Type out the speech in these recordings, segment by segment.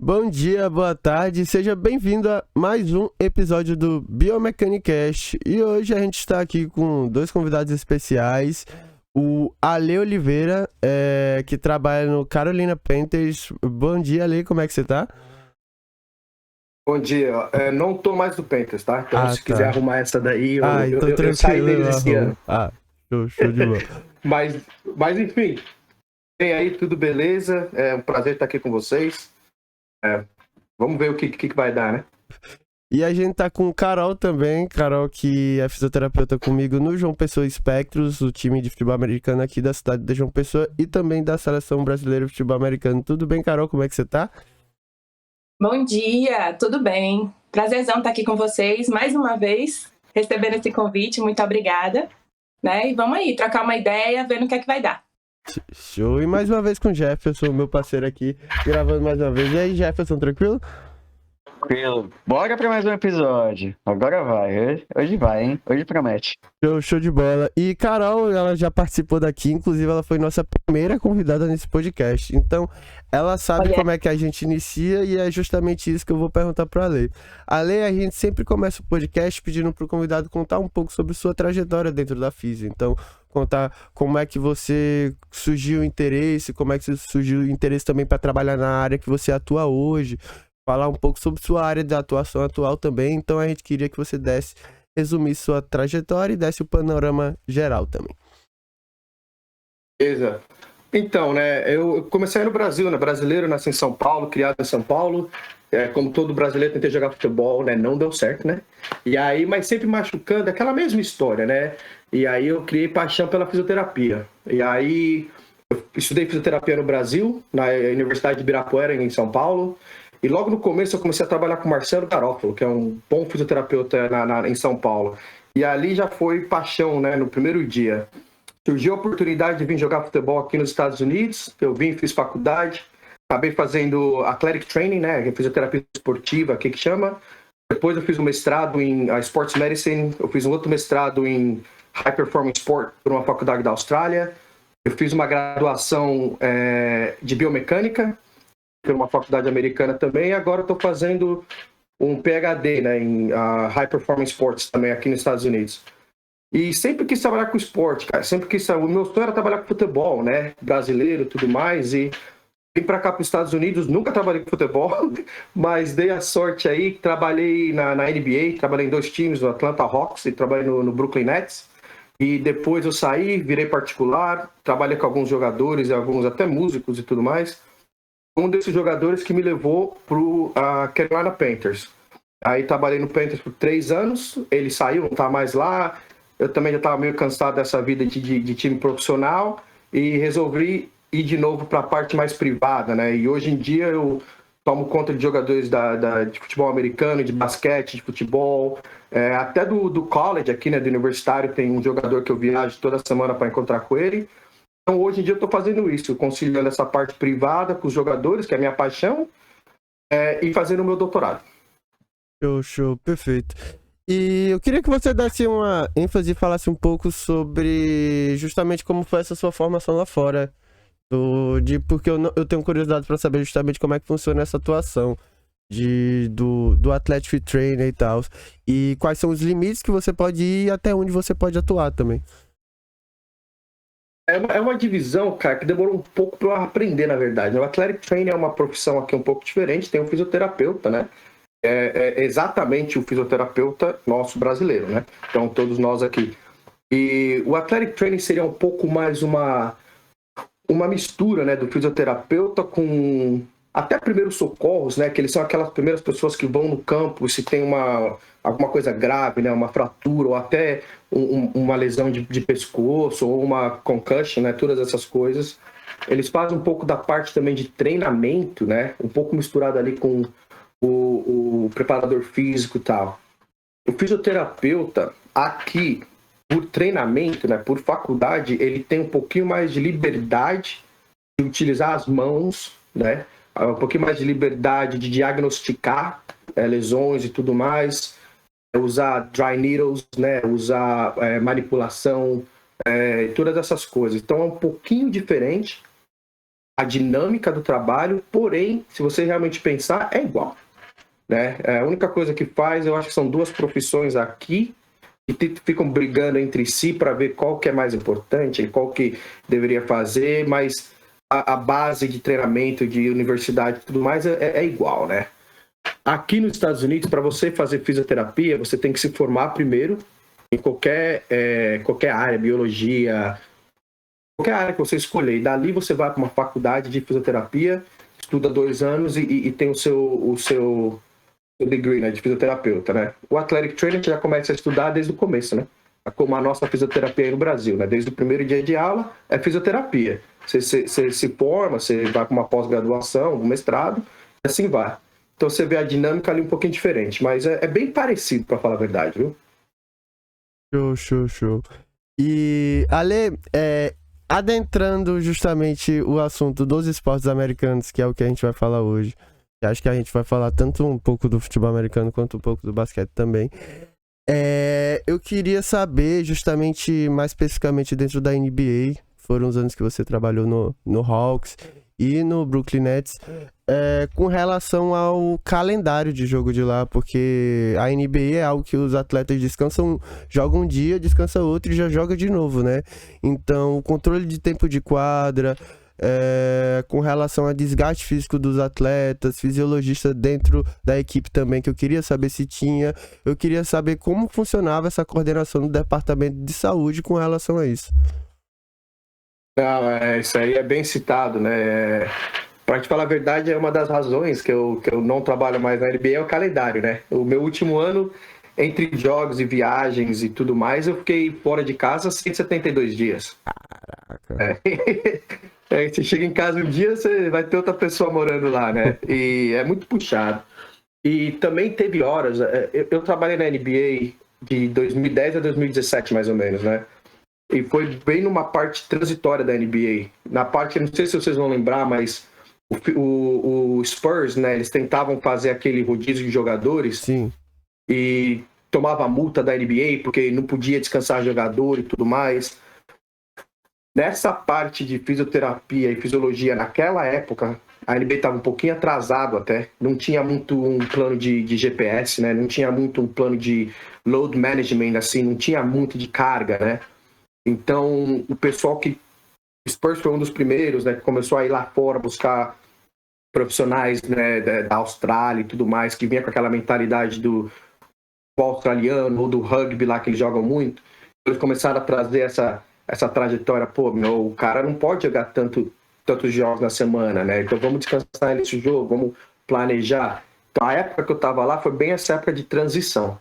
Bom dia, boa tarde, seja bem-vindo a mais um episódio do Biomecanicast. E hoje a gente está aqui com dois convidados especiais. O Ale Oliveira, que trabalha no Carolina Panthers. Bom dia, Ale, como é que você tá? Bom dia. Não tô mais do Panthers, tá? Então, Ah, se quiser tá. arrumar essa daí, Ah, eu, eu, então eu eu saí tranquilo, eu deles esse arrumo. ano. Ah, show de bola. Mas enfim, bem aí, tudo beleza? É um prazer estar aqui com vocês. É, vamos ver o que vai dar, né? E a gente tá com Carol também, Carol que é fisioterapeuta comigo no João Pessoa Espectros, o time de futebol americano aqui da cidade de João Pessoa e também da Seleção Brasileira de Futebol Americano. Tudo bem, Carol? Como é que você tá? Bom dia, tudo bem? Prazerzão estar aqui com vocês mais uma vez, recebendo esse convite, muito obrigada. Né? E vamos aí, trocar uma ideia, ver no que é que vai dar. Show! E mais uma vez com o Jefferson, meu parceiro aqui, gravando mais uma vez. E aí, Jefferson, tranquilo? Tranquilo. Bora pra mais um episódio. Agora vai. Hoje vai, hein? Hoje promete. Show de bola. E Carol, ela já participou daqui, inclusive ela foi nossa primeira convidada nesse podcast. Então, ela sabe como é que a gente inicia e é justamente isso que eu vou perguntar pra Ale. Ale, a gente sempre começa o podcast pedindo pro convidado contar um pouco sobre sua trajetória dentro da física. Então, contar como é que você surgiu o interesse, como é que surgiu o interesse também para trabalhar na área que você atua hoje, falar um pouco sobre sua área de atuação atual também. Então, a gente queria que você resumir sua trajetória e desse o panorama geral também. Beleza. Então, né, eu comecei no Brasil, né, brasileiro, nasci em São Paulo, criado em São Paulo. Como todo brasileiro, tentei jogar futebol, né, não deu certo, né? E aí, mas sempre machucando, aquela mesma história, né? E aí eu criei paixão pela fisioterapia. E aí eu estudei fisioterapia no Brasil, na Universidade de Ibirapuera, em São Paulo. E logo no começo eu comecei a trabalhar com o Marcelo Garofalo, que é um bom fisioterapeuta em São Paulo. E ali já foi paixão, né, no primeiro dia. Surgiu a oportunidade de vir jogar futebol aqui nos Estados Unidos. Eu vim, fiz faculdade, acabei fazendo athletic training, né, fisioterapia esportiva, que chama. Depois eu fiz um mestrado em sports medicine, eu fiz um outro mestrado em high performance sport por uma faculdade da Austrália. Eu fiz uma graduação de biomecânica por uma faculdade americana também. E agora estou fazendo um PhD, né, em high performance sports também aqui nos Estados Unidos. E sempre quis trabalhar com esporte, cara. Sempre quis. O meu sonho era trabalhar com futebol, né? Brasileiro e tudo mais. E vim para cá para os Estados Unidos. Nunca trabalhei com futebol, mas dei a sorte aí. Trabalhei na NBA, trabalhei em dois times, no Atlanta Hawks e trabalhei no Brooklyn Nets. E depois eu saí, virei particular. Trabalhei com alguns jogadores e alguns até músicos e tudo mais. Um desses jogadores que me levou para Carolina Panthers. Aí trabalhei no Panthers por 3 anos. Ele saiu, não tá mais lá. Eu também já estava meio cansado dessa vida de time profissional e resolvi ir de novo para a parte mais privada, né? E hoje em dia eu tomo conta de jogadores de futebol americano, de basquete, de futebol, até do college aqui, né? Do universitário, tem um jogador que eu viajo toda semana para encontrar com ele. Então hoje em dia eu estou fazendo isso, conciliando essa parte privada com os jogadores, que é a minha paixão, e fazendo o meu doutorado. Show, perfeito. E eu queria que você desse uma ênfase e falasse um pouco sobre justamente como foi essa sua formação lá fora. Porque eu tenho curiosidade para saber justamente como é que funciona essa atuação do Athletic Trainer e tal. E quais são os limites que você pode ir e até onde você pode atuar também. É uma divisão, cara, que demorou um pouco para eu aprender, na verdade. O Athletic Trainer é uma profissão aqui um pouco diferente, tem um fisioterapeuta, né? É exatamente o fisioterapeuta nosso brasileiro, né? Então, todos nós aqui. E o Athletic Training seria um pouco mais uma mistura, né, do fisioterapeuta com até primeiros socorros, né? Que eles são aquelas primeiras pessoas que vão no campo se tem alguma coisa grave, né? Uma fratura ou até uma lesão de pescoço ou uma concussion, né? Todas essas coisas. Eles fazem um pouco da parte também de treinamento, né? Um pouco misturado ali com o preparador físico e tal. O fisioterapeuta aqui, por treinamento, né, por faculdade, ele tem um pouquinho mais de liberdade de utilizar as mãos, né, um pouquinho mais de liberdade de diagnosticar lesões e tudo mais, usar dry needles, né, usar manipulação, todas essas coisas. Então é um pouquinho diferente. a dinâmica do trabalho, porém, se você realmente pensar, é igual, né? A única coisa que faz, eu acho que são duas profissões aqui que ficam brigando entre si para ver qual que é mais importante, qual que deveria fazer, mas a base de treinamento, de universidade e tudo mais é igual, né? Aqui nos Estados Unidos, para você fazer fisioterapia, você tem que se formar primeiro em qualquer área, biologia, qualquer área que você escolher. E dali você vai para uma faculdade de fisioterapia, estuda 2 anos e tem o seu degree, né, de fisioterapeuta, né? O Athletic Trainer já começa a estudar desde o começo, né? Como a nossa fisioterapia aí no Brasil, né? Desde o primeiro dia de aula é fisioterapia. Você se forma, você vai para uma pós-graduação, um mestrado, e assim vai. Então você vê a dinâmica ali um pouquinho diferente, mas é bem parecido, para falar a verdade, viu? Show. E, Ale, adentrando justamente o assunto dos esportes americanos, que é o que a gente vai falar hoje, acho que a gente vai falar tanto um pouco do futebol americano quanto um pouco do basquete também. Eu queria saber, justamente, mais especificamente dentro da NBA, foram os anos que você trabalhou no Hawks e no Brooklyn Nets, com relação ao calendário de jogo de lá, porque a NBA é algo que os atletas descansam, jogam um dia, descansa outro e já joga de novo, né? Então, o controle de tempo de quadra, com relação ao desgaste físico dos atletas, fisiologista dentro da equipe também, que eu queria saber se tinha, eu queria saber como funcionava essa coordenação do departamento de saúde com relação a isso. Não, isso aí é bem citado, né? Para te falar a verdade, é uma das razões que eu não trabalho mais na NBA é o calendário, né? O meu último ano, entre jogos e viagens e tudo mais, eu fiquei fora de casa 172 dias. Caraca. Você chega em casa um dia, você vai ter outra pessoa morando lá, né? E é muito puxado. E também teve horas... Eu trabalhei na NBA de 2010 a 2017, mais ou menos, né? E foi bem numa parte transitória da NBA. Na parte, não sei se vocês vão lembrar, mas o Spurs, né? Eles tentavam fazer aquele rodízio de jogadores. Sim. E tomava multa da NBA porque não podia descansar jogador e tudo mais. Nessa parte de fisioterapia e fisiologia, naquela época, a NBA estava um pouquinho atrasado até. Não tinha muito um plano de GPS, né? Não tinha muito um plano de load management, assim. Não tinha muito de carga, né? Então, o pessoal que... O Spurs foi um dos primeiros, né? Que começou a ir lá fora buscar profissionais, né, da Austrália e tudo mais, que vinha com aquela mentalidade do australiano ou do rugby lá, que eles jogam muito. Eles começaram a trazer essa trajetória. Pô, o cara não pode jogar tantos jogos na semana, né? Então vamos descansar nesse jogo, vamos planejar. Então a época que eu tava lá foi bem essa época de transição.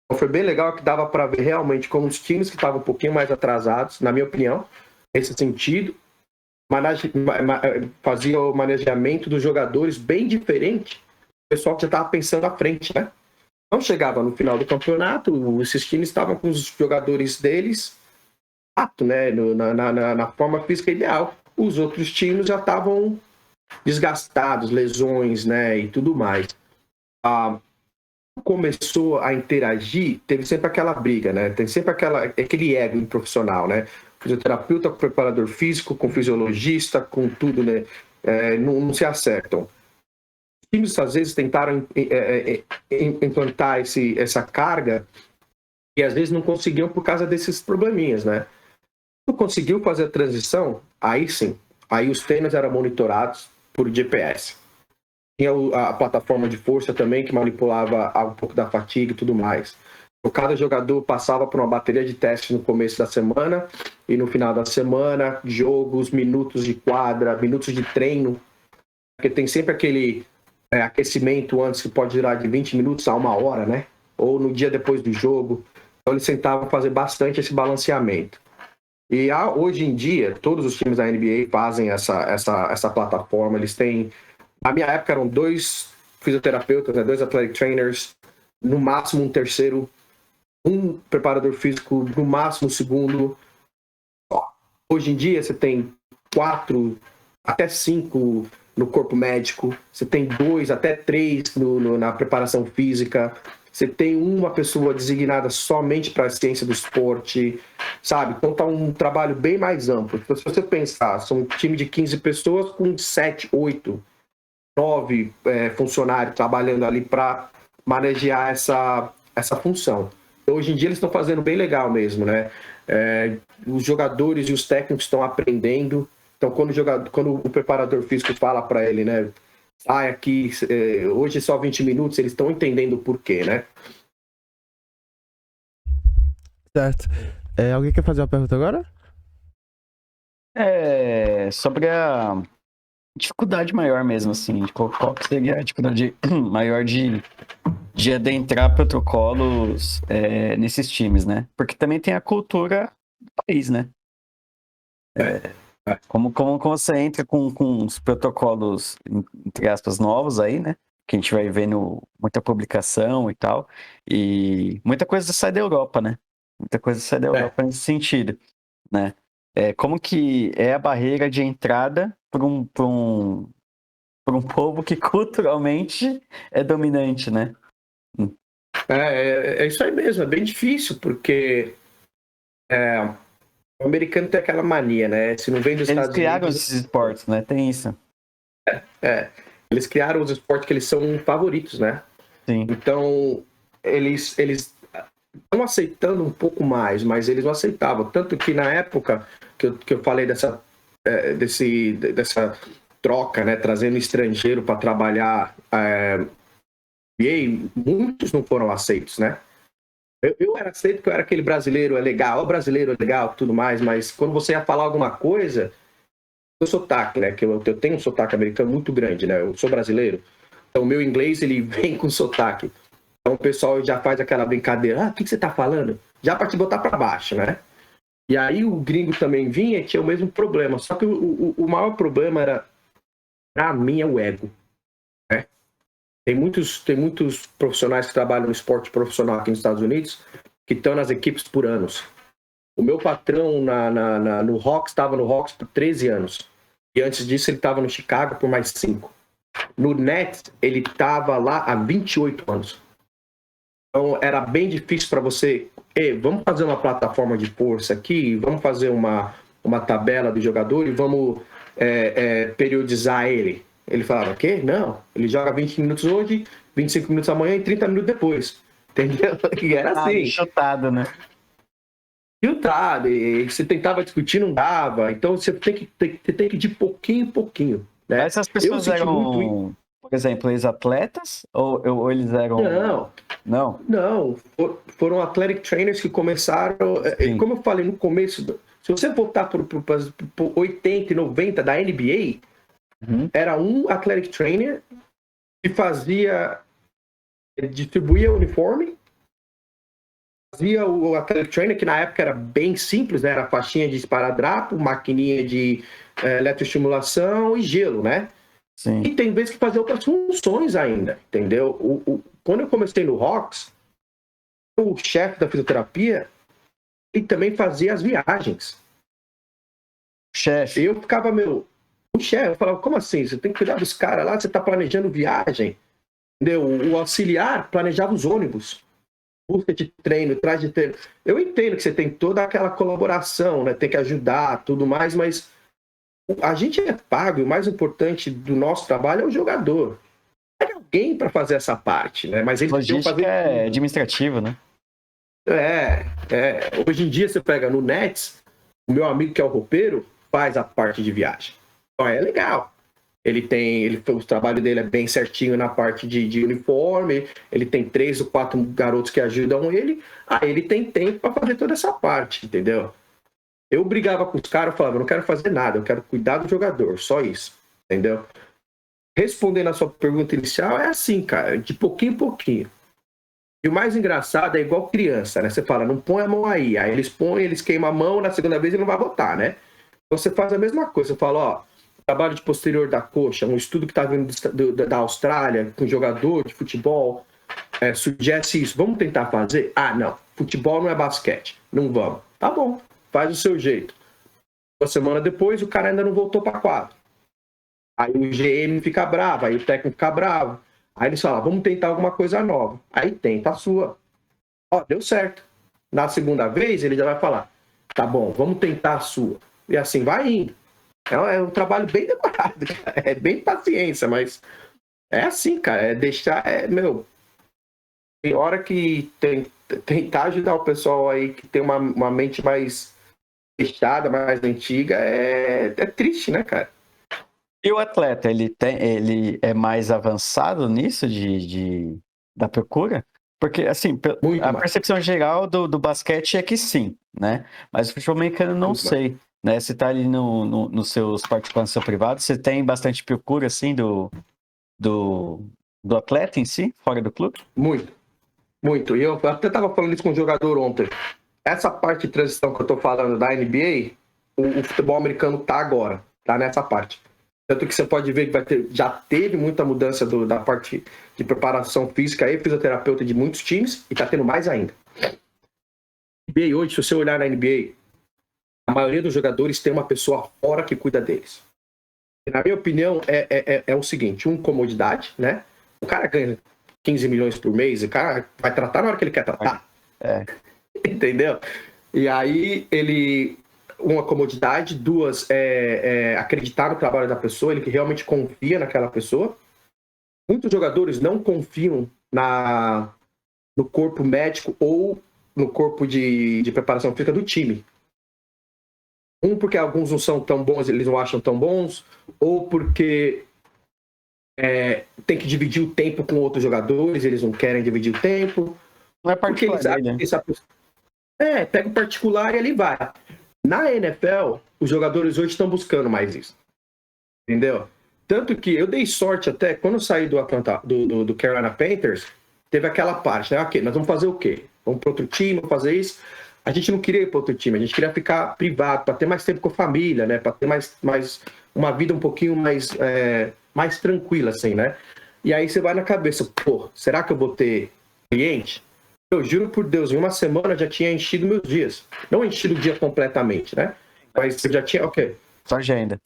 Então foi bem legal que dava para ver realmente como os times que estavam um pouquinho mais atrasados, na minha opinião, nesse sentido, fazia o manejamento dos jogadores bem diferente do pessoal que já estava pensando à frente, né? Não chegava no final do campeonato, esses times estavam com os jogadores deles né, na forma física ideal. Os outros times já estavam desgastados, lesões, né, e tudo mais. Começou a interagir, teve sempre aquela briga, né? Tem sempre aquele ego profissional, né? Fisioterapeuta com preparador físico, com fisiologista, com tudo, né? Não se acertam. Os times, às vezes, tentaram implantar essa carga e, às vezes, não conseguiam por causa desses probleminhas, né? Não conseguiu fazer a transição, aí sim. Aí os treinos eram monitorados por GPS. Tinha a plataforma de força também, que manipulava um pouco da fatiga e tudo mais. Cada jogador passava por uma bateria de testes no começo da semana e no final da semana, jogos, minutos de quadra, minutos de treino. Porque tem sempre aquele aquecimento antes que pode durar de 20 minutos a 1 hora, né? Ou no dia depois do jogo. Então eles tentavam fazer bastante esse balanceamento. E hoje em dia, todos os times da NBA fazem essa plataforma. Eles têm... Na minha época eram 2 fisioterapeutas, né, 2 athletic trainers, no máximo um terceiro, um preparador físico, no máximo um segundo. Hoje em dia você tem 4 até 5 no corpo médico, você tem 2 até 3 na preparação física, você tem uma pessoa designada somente para a ciência do esporte. sabe? Então tá um trabalho bem mais amplo. Então, se você pensar, são um time de 15 pessoas com 7, 8, 9 funcionários trabalhando ali para manejar essa função. Então, hoje em dia eles estão fazendo bem legal mesmo, né? Os jogadores e os técnicos estão aprendendo. Então, quando o preparador físico fala para ele, né? Aqui, hoje é só 20 minutos, eles estão entendendo o porquê, né? Certo. Alguém quer fazer uma pergunta agora? Sobre a dificuldade maior mesmo, assim, qual que seria a dificuldade maior de adentrar protocolos nesses times, né? Porque também tem a cultura do país, né? Como você entra com os protocolos, entre aspas, novos aí, né? Que a gente vai vendo muita publicação e tal, e muita coisa sai da Europa, né? Muita coisa sai da Europa nesse sentido, né? Como que é a barreira de entrada para um povo que culturalmente é dominante, né? É isso aí mesmo, é bem difícil, porque o americano tem aquela mania, né? Se não vem dos Estados Unidos... Eles criaram esses esportes, né? Tem isso. Eles criaram os esportes que eles são favoritos, né? Sim. Então, eles estão aceitando um pouco mais, mas eles não aceitavam. Tanto que na época que eu falei dessa troca, né? Trazendo estrangeiro para trabalhar NBA, muitos não foram aceitos, né? Eu era aceito porque eu era aquele brasileiro legal, o brasileiro é legal, tudo mais, mas quando você ia falar alguma coisa, o sotaque, né? Que eu tenho um sotaque americano muito grande, né? Eu sou brasileiro, então o meu inglês ele vem com sotaque. Então o pessoal já faz aquela brincadeira, o que você tá falando? Já para te botar para baixo, né? E aí o gringo também vinha e tinha o mesmo problema, só que o maior problema era, pra mim, é o ego, né? Tem muitos profissionais que trabalham no esporte profissional aqui nos Estados Unidos que estão nas equipes por anos. O meu patrão no Hawks estava no Hawks por 13 anos. E antes disso ele estava no Chicago por mais 5. No Nets ele estava lá há 28 anos. Então era bem difícil para você... vamos fazer uma plataforma de força aqui, vamos fazer uma tabela do jogador e vamos periodizar ele. Ele falava, o quê? Não, ele joga 20 minutos hoje, 25 minutos amanhã e 30 minutos depois. Entendeu? E era assim. Chutado, né? Chutado. E você tentava discutir, não dava. Então você tem que ir de pouquinho em pouquinho. Né? Essas pessoas eram, por exemplo, ex-atletas? Ou eles eram... Não. Foram athletic trainers que começaram... Como eu falei no começo, se você voltar para 80 e 90 da NBA... Era um athletic trainer que distribuía o uniforme, fazia o athletic trainer, que na época era bem simples, né? Era faixinha de esparadrapo, maquininha de eletroestimulação e gelo, né? Sim. E tem vezes que fazia outras funções ainda, entendeu? Quando eu comecei no Hawks, o chefe da fisioterapia, ele também fazia as viagens. Chefe. Eu ficava, o chefe, eu falava, como assim? Você tem que cuidar dos caras lá, você tá planejando viagem. Entendeu? O auxiliar planejava os ônibus. Busca de treino, traz de treino. Eu entendo que você tem toda aquela colaboração, né? Tem que ajudar, tudo mais, mas a gente é pago e o mais importante do nosso trabalho é o jogador. Tem alguém para fazer essa parte, né? Mas eles logística fazer é administrativa, né? Hoje em dia você pega no Nets, o meu amigo que é o roupeiro faz a parte de viagem. É legal. O trabalho dele é bem certinho na parte de uniforme, ele tem 3 ou 4 garotos que ajudam ele, aí ele tem tempo para fazer toda essa parte, entendeu? Eu brigava com os caras, eu falava, eu não quero fazer nada, eu quero cuidar do jogador, só isso, entendeu? Respondendo a sua pergunta inicial, é assim, cara, de pouquinho em pouquinho. E o mais engraçado é igual criança, né? Você fala, não põe a mão aí eles põem, eles queimam a mão, na segunda vez ele não vai botar, né? Então você faz a mesma coisa, você fala, trabalho de posterior da coxa, um estudo que está vindo da Austrália, com jogador de futebol, sugere isso. Vamos tentar fazer? Não. Futebol não é basquete. Não vamos. Tá bom. Faz do seu jeito. Uma semana depois, o cara ainda não voltou para quadro. Aí o GM fica bravo, aí o técnico fica bravo. Aí eles falam, vamos tentar alguma coisa nova. Aí tenta a sua. Deu certo. Na segunda vez, ele já vai falar, Tá bom, vamos tentar a sua. E assim vai indo. É um trabalho bem demorado, cara. É bem paciência, mas é assim, cara. É deixar. Tem hora que tentar ajudar o pessoal aí que tem uma mente mais fechada, mais antiga, é triste, né, cara? E o atleta, ele é mais avançado nisso da procura? Porque, assim, Muito a mais. percepção geral do basquete é que sim, né? Mas o futebol americano não Muito mais. sei, né? Você tá ali nos seus particulares, no seu privado, você tem bastante procura, assim, do atleta em si, fora do clube? Muito, muito. E eu até tava falando isso com um jogador ontem. Essa parte de transição que eu tô falando da NBA, o futebol americano tá agora, tá nessa parte. Tanto que você pode ver que já teve muita mudança da parte de preparação física e fisioterapeuta de muitos times, e tá tendo mais ainda. NBA hoje, se você olhar na NBA, a maioria dos jogadores tem uma pessoa fora que cuida deles. E, na minha opinião, é o seguinte, comodidade, né? O cara ganha 15 milhões por mês, o cara vai tratar na hora que ele quer tratar. Entendeu? E aí, uma comodidade, duas, acreditar no trabalho da pessoa, ele que realmente confia naquela pessoa. Muitos jogadores não confiam no corpo médico ou no corpo de preparação física do time. Porque alguns não são tão bons, eles não acham tão bons, ou porque tem que dividir o tempo com outros jogadores, eles não querem dividir o tempo. Não é Porque eles particular acham dele, que essa pessoa... pega o particular e ali vai. Na NFL, os jogadores hoje estão buscando mais isso. Entendeu? Tanto que eu dei sorte até, quando eu saí do Carolina Panthers, teve aquela parte, né? Ok, nós vamos fazer o quê? Vamos para outro time, vamos fazer isso. A gente não queria ir para outro time, a gente queria ficar privado, para ter mais tempo com a família, né? Para ter mais uma vida um pouquinho mais tranquila, assim, né? E aí você vai na cabeça, pô, será que eu vou ter cliente? Eu juro por Deus, em uma semana eu já tinha enchido meus dias. Não enchido o dia completamente, né? Mas eu já tinha, ok. só agenda.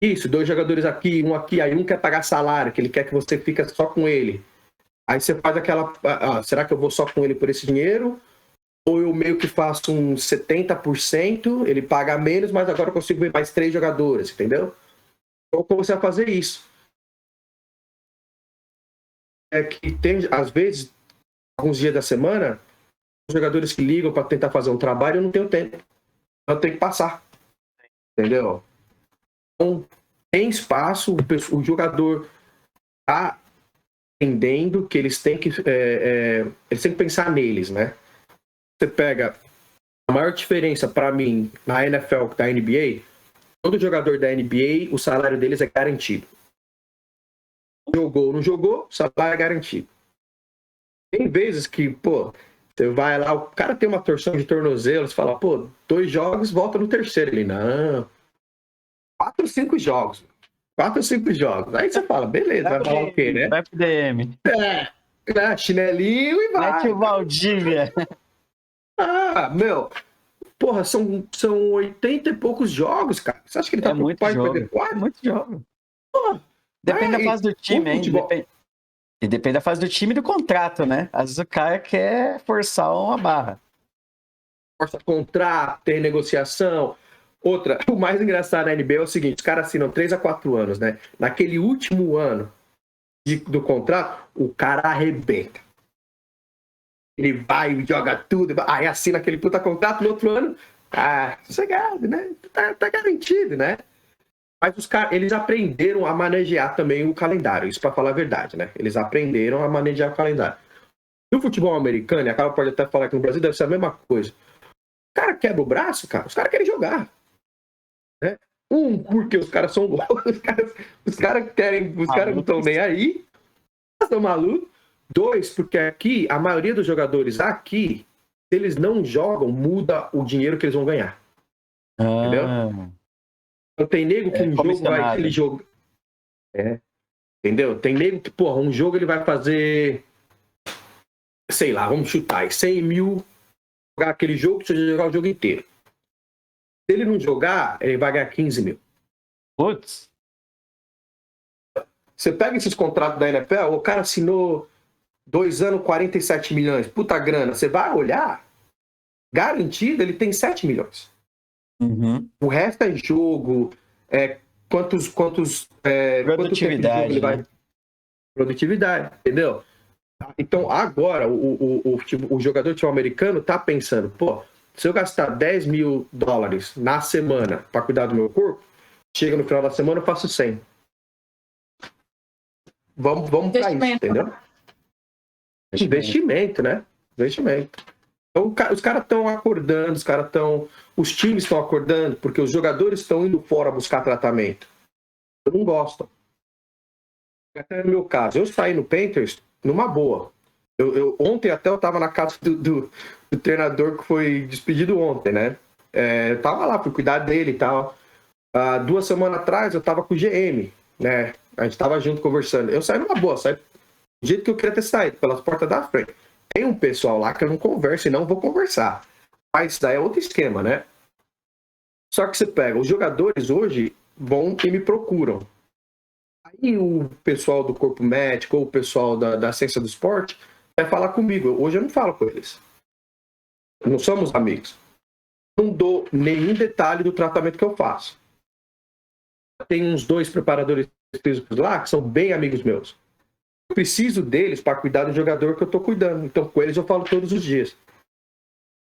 Isso, 2 jogadores aqui, um aqui, aí um quer pagar salário, que ele quer que você fique só com ele. Aí você faz aquela, será que eu vou só com ele por esse dinheiro? Ou eu meio que faço um 70%, ele paga menos, mas agora eu consigo ver mais 3 jogadores, entendeu? Eu comecei a fazer isso. É que tem, às vezes, alguns dias da semana, os jogadores que ligam para tentar fazer um trabalho, eu não tenho tempo. Eu tenho que passar. Entendeu? Então, tem espaço, o jogador está entendendo que eles têm que pensar neles, né? Você pega a maior diferença para mim na NFL da NBA, todo jogador da NBA, o salário deles é garantido. Jogou ou não jogou, o salário é garantido. Tem vezes que, pô, você vai lá, o cara tem uma torção de tornozelo, você fala, pô, 2 jogos, volta no terceiro. Ele, não, 4 ou 5 jogos. 4 ou 5 jogos. Aí você fala, beleza, vai falar o quê, né? Vai pro DM. Chinelinho e vai. Mete o Valdívia. Porra, são 80 e poucos jogos, cara. Você acha que ele tá preocupado em perder 4? É muito jogo. Porra, depende da fase do time, hein? E depende da fase do time e do contrato, né? Às vezes o cara quer forçar uma barra. Força contrato, ter negociação. Outra, o mais engraçado na NBA é o seguinte, os caras assinam 3 a 4 anos, né? Naquele último ano do contrato, o cara arrebenta. Ele vai e joga tudo, aí assina aquele puta contrato, no outro ano, sossegado, né? Tá garantido, né? Mas os caras, eles aprenderam a manejar também o calendário, isso pra falar a verdade, né? Eles aprenderam a manejar o calendário. No futebol americano, e a Carol pode até falar que no Brasil deve ser a mesma coisa. O cara quebra o braço, cara, os caras querem jogar. Né? Porque os caras são bons, os caras querem, os caras não estão nem aí, estão malucos. 2, porque aqui, a maioria dos jogadores aqui, se eles não jogam, muda o dinheiro que eles vão ganhar. Entendeu? Então tem nego que um jogo vai... Aquele jogo... Entendeu? Tem nego que, porra, um jogo ele vai fazer... Sei lá, vamos chutar aí, 100 mil... Jogar aquele jogo, precisa jogar o jogo inteiro. Se ele não jogar, ele vai ganhar 15 mil. Putz. Você pega esses contratos da NFL, o cara assinou 2 anos, 47 milhões. Puta grana. Você vai olhar, garantido, ele tem 7 milhões. O resto é jogo, quantos Produtividade, ele vai... né? Produtividade, entendeu? Então, agora, o jogador de futebol americano tá pensando, pô, se eu gastar $10 mil na semana para cuidar do meu corpo, chega no final da semana eu faço 100. Vamos para isso, entendeu? Investimento, né? Investimento. Então, os caras estão acordando, os times estão acordando, porque os jogadores estão indo fora buscar tratamento. Eu não gosto. Até no meu caso, eu saí no Panthers numa boa. Ontem até eu estava na casa do treinador que foi despedido ontem, né? Eu tava lá, fui cuidar dele e tal. 2 semanas atrás eu tava com o GM, né? A gente tava junto conversando. Eu saí numa boa, saí do jeito que eu queria ter saído, pelas portas da frente. Tem um pessoal lá que eu não converso e não vou conversar. Mas isso daí é outro esquema, né? Só que você pega, os jogadores hoje vão e me procuram. Aí o pessoal do corpo médico ou o pessoal da ciência do esporte vai falar comigo. Hoje eu não falo com eles. Não somos amigos. Não dou nenhum detalhe do tratamento que eu faço. Tem uns 2 preparadores físicos lá que são bem amigos meus. Eu preciso deles para cuidar do jogador que eu estou cuidando. Então com eles eu falo todos os dias.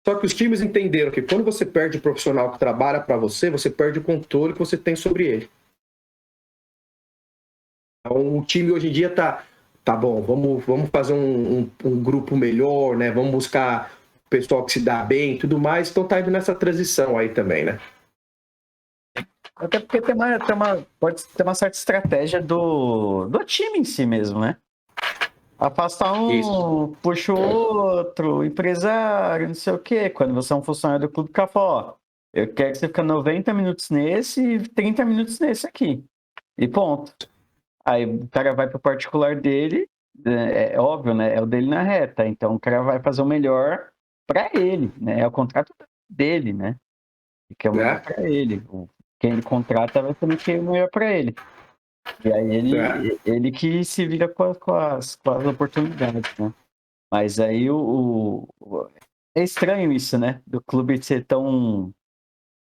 Só que os times entenderam que quando você perde o profissional que trabalha para você, você perde o controle que você tem sobre ele. Então, o time hoje em dia tá bom, vamos fazer um grupo melhor, né? Vamos buscar o pessoal que se dá bem e tudo mais. Então tá indo nessa transição aí também, né? Até porque pode ter uma certa estratégia do time em si mesmo, né? Afasta um, puxa o outro, empresário, não sei o quê. Quando você é um funcionário do clube, o cara fala, ó, eu quero que você fique 90 minutos nesse e 30 minutos nesse aqui. E ponto. Aí o cara vai pro particular dele, é óbvio, né? É o dele na reta. Então o cara vai fazer o melhor para ele, né? É o contrato dele, né? E que é o melhor para ele. Quem ele contrata vai também querer o melhor para ele. E aí ele que se vira com as oportunidades, né? Mas aí é estranho isso, né? Do clube ser tão...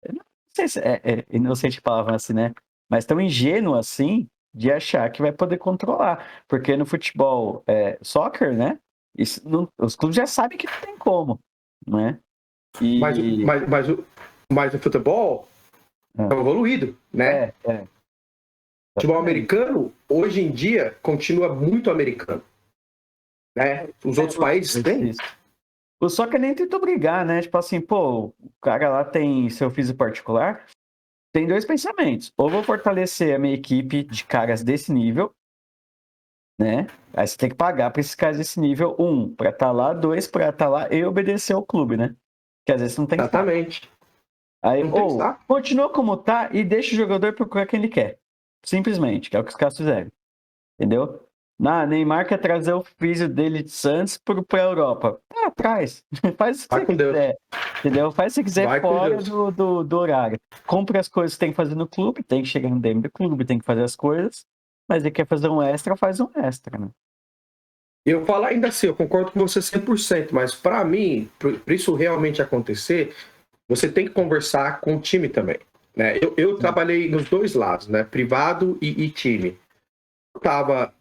Eu não sei se é inocente palavra assim, né? Mas tão ingênuo assim, de achar que vai poder controlar. Porque no futebol, soccer, né? Os clubes já sabem que não tem como, né? Mas o futebol é evoluído, né? O futebol americano, hoje em dia, continua muito americano. Né? Os outros países têm. O soccer nem tentou brigar, né? Tipo assim, pô, o cara lá tem seu físico particular... Tem 2 pensamentos. Ou vou fortalecer a minha equipe de caras desse nível, né? Aí você tem que pagar para esses caras desse nível, 1, para estar lá, 2, para estar lá e obedecer ao clube, né? Que às vezes não tem que. Exatamente. Aí, continua como tá e deixa o jogador procurar quem ele quer. Simplesmente, que é o que os caras fizeram. Entendeu? Neymar quer trazer o físio dele de Santos pra Europa. Traz. Faz o que você quiser. Entendeu? Faz o que você quiser fora do horário. Compre as coisas que tem que fazer no clube, tem que chegar no DM do clube, tem que fazer as coisas. Mas ele quer fazer um extra, faz um extra, né? Eu falo ainda assim, eu concordo com você 100%, mas para mim, para isso realmente acontecer, você tem que conversar com o time também. Né? Eu trabalhei nos 2 lados, né? Privado e time. Eu estava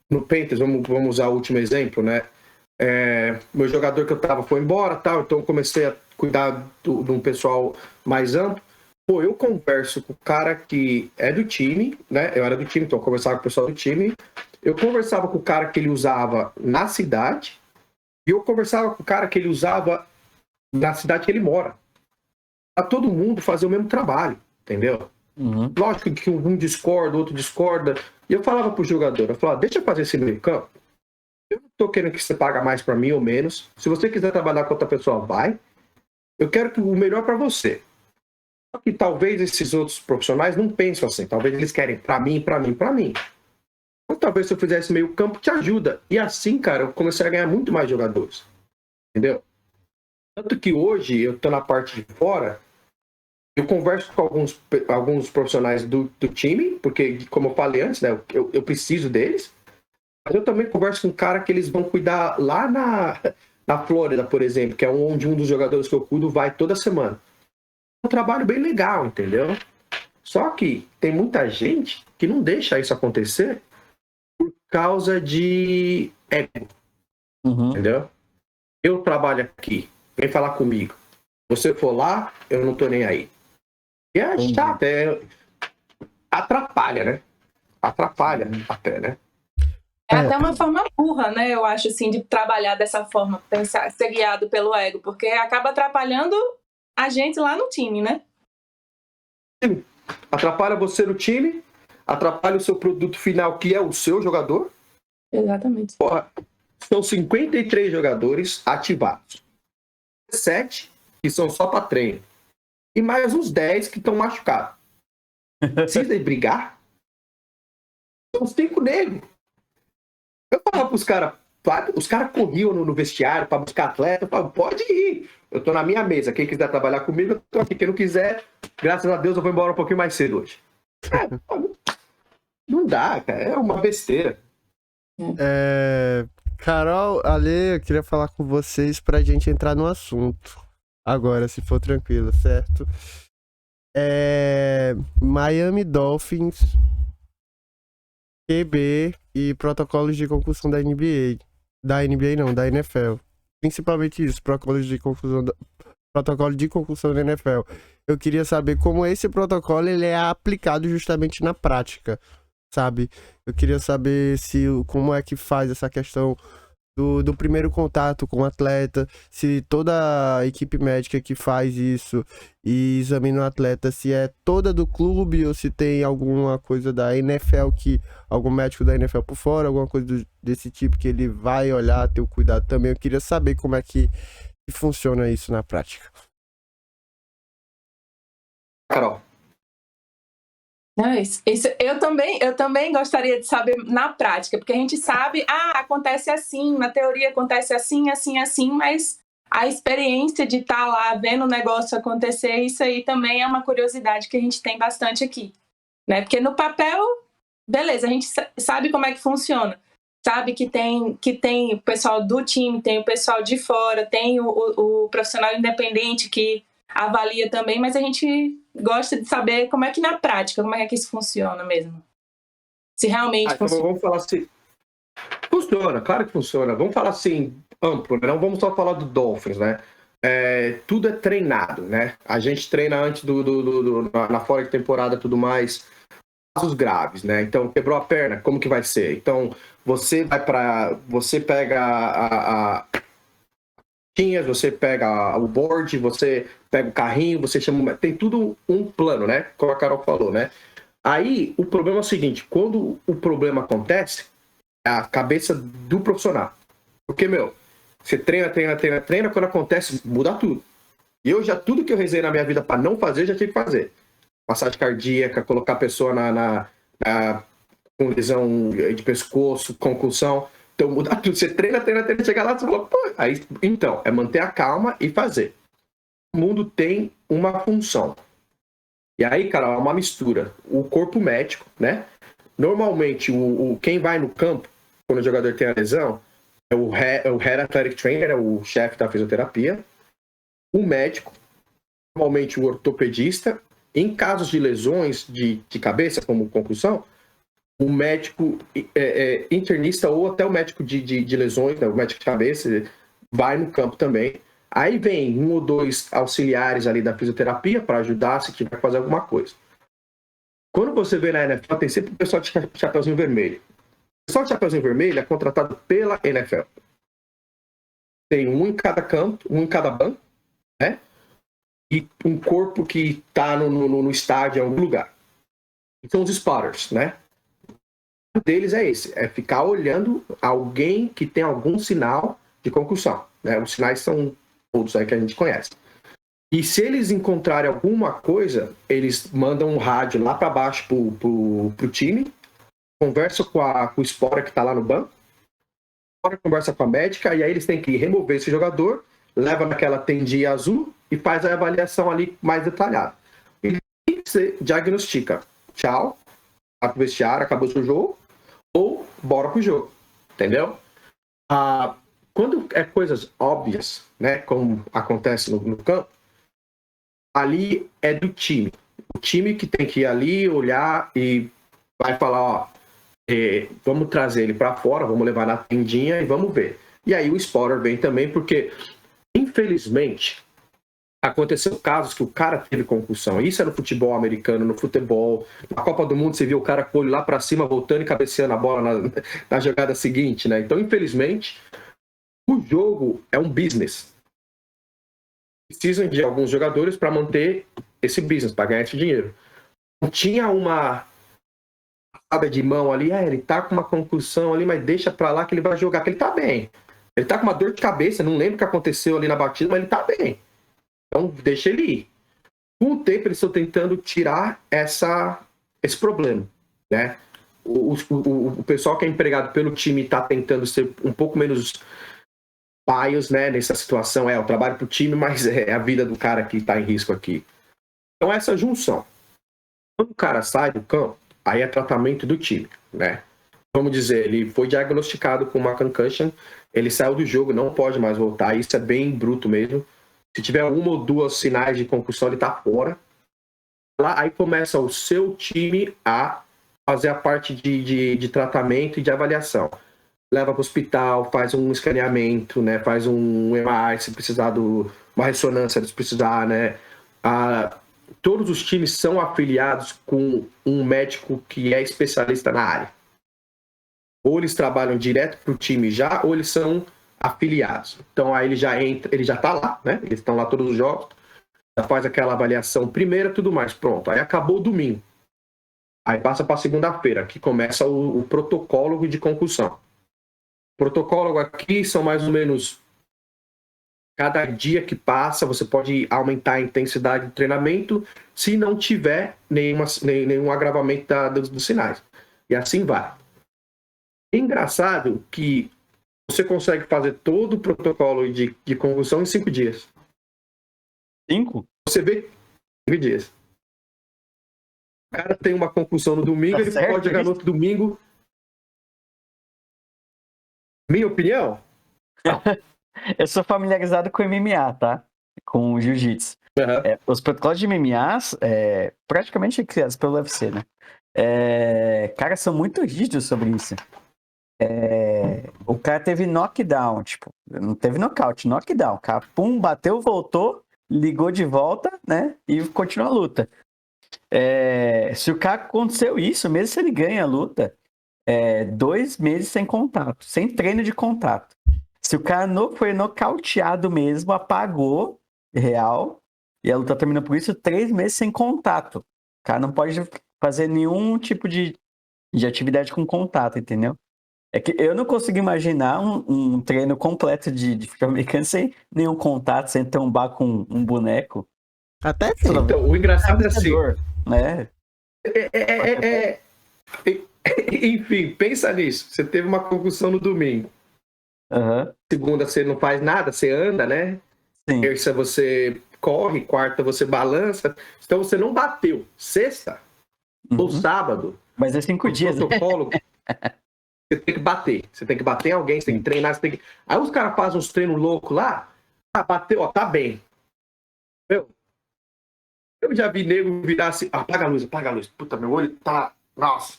no Panthers, vamos usar o último exemplo, né? Meu jogador que eu tava foi embora, tal, então eu comecei a cuidar de um pessoal mais amplo. Pô, eu converso com o cara que é do time, né? Eu era do time, então eu conversava com o pessoal do time. Eu conversava com o cara que ele usava na cidade e eu conversava com o cara que ele usava na cidade que ele mora. Pra todo mundo fazer o mesmo trabalho, entendeu? Uhum. Lógico que um discorda, o outro discorda. E eu falava pro jogador, eu falava, deixa eu fazer esse meio campo. Eu não tô querendo que você pague mais para mim ou menos. Se você quiser trabalhar com outra pessoa, vai. Eu quero o melhor para você. Só que talvez esses outros profissionais não pensam assim. Talvez eles querem para mim. Então talvez se eu fizesse meio campo, te ajuda. E assim, cara, eu comecei a ganhar muito mais jogadores. Entendeu? Tanto que hoje, eu tô na parte de fora, eu converso com alguns profissionais do time, porque, como eu falei antes, né, eu preciso deles. Mas eu também converso com um cara que eles vão cuidar lá na Flórida, por exemplo, que é onde um dos jogadores que eu cuido vai toda semana. É um trabalho bem legal, entendeu? Só que tem muita gente que não deixa isso acontecer por causa de ego, entendeu? Eu trabalho aqui, vem falar comigo. Você for lá, eu não tô nem aí. E é chato, atrapalha, né? Atrapalha até, né? É até uma forma burra, né? Eu acho, assim, de trabalhar dessa forma, pensar, ser guiado pelo ego, porque acaba atrapalhando a gente lá no time, né? Sim. Atrapalha você no time, atrapalha o seu produto final, que é o seu jogador. Exatamente. São 53 jogadores ativados. 7 que são só para treino. E mais uns 10 que estão machucados. Precisa de brigar? São 5 negros. Eu falava pros caras, os caras corriam no vestiário para buscar atleta. Eu falava, pode ir. Eu tô na minha mesa. Quem quiser trabalhar comigo, eu tô aqui. Quem não quiser, graças a Deus, eu vou embora um pouquinho mais cedo hoje. Não dá, cara. É uma besteira. Carol, Ale, eu queria falar com vocês pra gente entrar no assunto. Agora, se for tranquilo, certo? Miami Dolphins, QB e protocolos de concussão da NBA. Da NBA não, da NFL. Principalmente isso, protocolo de concussão da NFL. Eu queria saber como esse protocolo ele é aplicado justamente na prática, sabe? Eu queria saber como é que faz essa questão do primeiro contato com o atleta, se toda a equipe médica que faz isso e examina o atleta, se é toda do clube ou se tem alguma coisa da NFL, algum médico da NFL por fora, alguma coisa desse tipo que ele vai olhar, ter o cuidado também. Eu queria saber como é que funciona isso na prática. Carol. Isso, eu também gostaria de saber na prática, porque a gente sabe, acontece assim, na teoria acontece assim, assim, assim, mas a experiência de estar lá vendo o negócio acontecer, isso aí também é uma curiosidade que a gente tem bastante aqui, né? Porque no papel, beleza, a gente sabe como é que funciona, sabe que tem o pessoal do time, tem o pessoal de fora, tem o profissional independente que avalia também, mas a gente gosta de saber como é que na prática, como é que isso funciona mesmo. Se realmente então funciona. vamos falar assim. Funciona, claro que funciona. Vamos falar assim, amplo, né? Não vamos só falar do Dolphins, né? Tudo é treinado, né? A gente treina antes na fora de temporada e tudo mais, casos graves, né? Então, quebrou a perna, como que vai ser? Então, você pega você pega o board, você pega o carrinho, você chama... Tem tudo um plano, né? Como a Carol falou, né? Aí, o problema é o seguinte, quando o problema acontece, é a cabeça do profissional. Porque, você treina, quando acontece, muda tudo. E tudo que eu rezei na minha vida para não fazer, já tive que fazer. Massagem cardíaca, colocar a pessoa com lesão de pescoço, concussão. Então, muda tudo. Você treina, chega lá, você fala, aí, então, é manter a calma e fazer. O mundo tem uma função. E aí, cara, é uma mistura. O corpo médico, né? Normalmente, quem vai no campo, quando o jogador tem a lesão, é o Head Athletic Trainer, é o chefe da fisioterapia. O médico, normalmente o ortopedista. Em casos de lesões de cabeça, como concussão, o médico internista ou até o médico de lesões, né, o médico de cabeça, vai no campo também. Aí vem 1 ou 2 auxiliares ali da fisioterapia para ajudar se tiver que fazer alguma coisa. Quando você vê na NFL, tem sempre o pessoal de chapeuzinho vermelho. O pessoal de chapeuzinho vermelho é contratado pela NFL. Tem um em cada canto, um em cada banco, né? E um corpo que está no estádio em algum lugar. São os spotters, né? Um deles é esse, é ficar olhando alguém que tem algum sinal de concussão, né? Os sinais são todos aí que a gente conhece. E se eles encontrarem alguma coisa, eles mandam um rádio lá para baixo pro time, conversa com o spotter que está lá no banco, conversa com a médica, e aí eles têm que remover esse jogador, leva naquela tendinha azul e faz a avaliação ali mais detalhada. E você diagnostica, tchau, vai pro vestiário, acabou o seu jogo, ou bora pro jogo, entendeu? quando é coisas óbvias, né, como acontece no campo, ali é do time. O time que tem que ir ali, olhar e vai falar, ó, vamos trazer ele para fora, vamos levar na tendinha e vamos ver. E aí o spotter vem também, porque, infelizmente, aconteceu casos que o cara teve concussão. Isso é no futebol americano, no futebol. Na Copa do Mundo, você viu o cara com o olho lá para cima, voltando e cabeceando a bola na jogada seguinte, né? Então, infelizmente, o jogo é um business. Precisam de alguns jogadores para manter esse business, para ganhar esse dinheiro. Não tinha uma passada de mão ali, ele tá com uma concussão ali, mas deixa para lá que ele vai jogar, que ele tá bem. Ele tá com uma dor de cabeça, não lembro o que aconteceu ali na batida, mas ele tá bem. Então, deixa ele ir. Com o tempo, eles estão tentando tirar esse problema, né? O pessoal que é empregado pelo time está tentando ser um pouco menos bias, né, nessa situação. Eu trabalho para o time, mas é a vida do cara que está em risco aqui. Então, essa junção. Quando o cara sai do campo, aí é tratamento do time, né? Vamos dizer, ele foi diagnosticado com uma concussion, ele saiu do jogo, não pode mais voltar. Isso é bem bruto mesmo. Se tiver uma ou duas sinais de concussão, ele tá fora. Lá, aí começa o seu time a fazer a parte de tratamento e de avaliação. Leva para o hospital, faz um escaneamento, né? Faz um MRI se precisar uma ressonância se precisar, né? Todos os times são afiliados com um médico que é especialista na área. Ou eles trabalham direto para o time já, ou eles são afiliados. Então aí ele já tá lá, né? Eles estão lá todos os jogos, já faz aquela avaliação primeira, tudo mais, pronto. Aí acabou o domingo. Aí passa para segunda-feira, que começa o protocolo de concussão. O protocolo aqui são mais ou menos cada dia que passa, você pode aumentar a intensidade do treinamento se não tiver nenhum agravamento dos sinais. E assim vai. É engraçado que você consegue fazer todo o protocolo de concussão em 5 dias. 5? Você vê 5 dias. O cara tem uma concussão no domingo, Tá ele certo, pode jogar no outro domingo. Minha opinião? Eu sou familiarizado com MMA, tá? Com o jiu-jitsu. Uhum. Os protocolos de MMA, praticamente criados pelo UFC, né? Cara, são muito rígidos sobre isso. O cara teve knockdown, tipo, não teve nocaute, knockdown. O cara, pum, bateu, voltou, ligou de volta, né? E continua a luta. Se o cara aconteceu isso, mesmo se ele ganha a luta, 2 meses sem contato, sem treino de contato. Se o cara foi nocauteado mesmo, apagou, real, e a luta termina por isso, 3 meses sem contato. O cara não pode fazer nenhum tipo de atividade com contato, entendeu? É que eu não consigo imaginar um treino completo de futebol americano sem nenhum contato, sem trombar com um boneco. Até tem. Então, o engraçado é assim. Né? Enfim, pensa nisso. Você teve uma concussão no domingo. Uhum. Segunda você não faz nada, você anda, né? Sim. Terça você corre, quarta você balança. Então você não bateu. Sexta ou sábado. Mas é 5 dias. Protocolo. Você tem que bater. Você tem que bater em alguém, você tem que treinar, você tem que... Aí os caras fazem uns treinos loucos lá. Bateu, tá bem. Eu já vi nego virar assim, apaga a luz. Puta, meu olho tá... Nossa.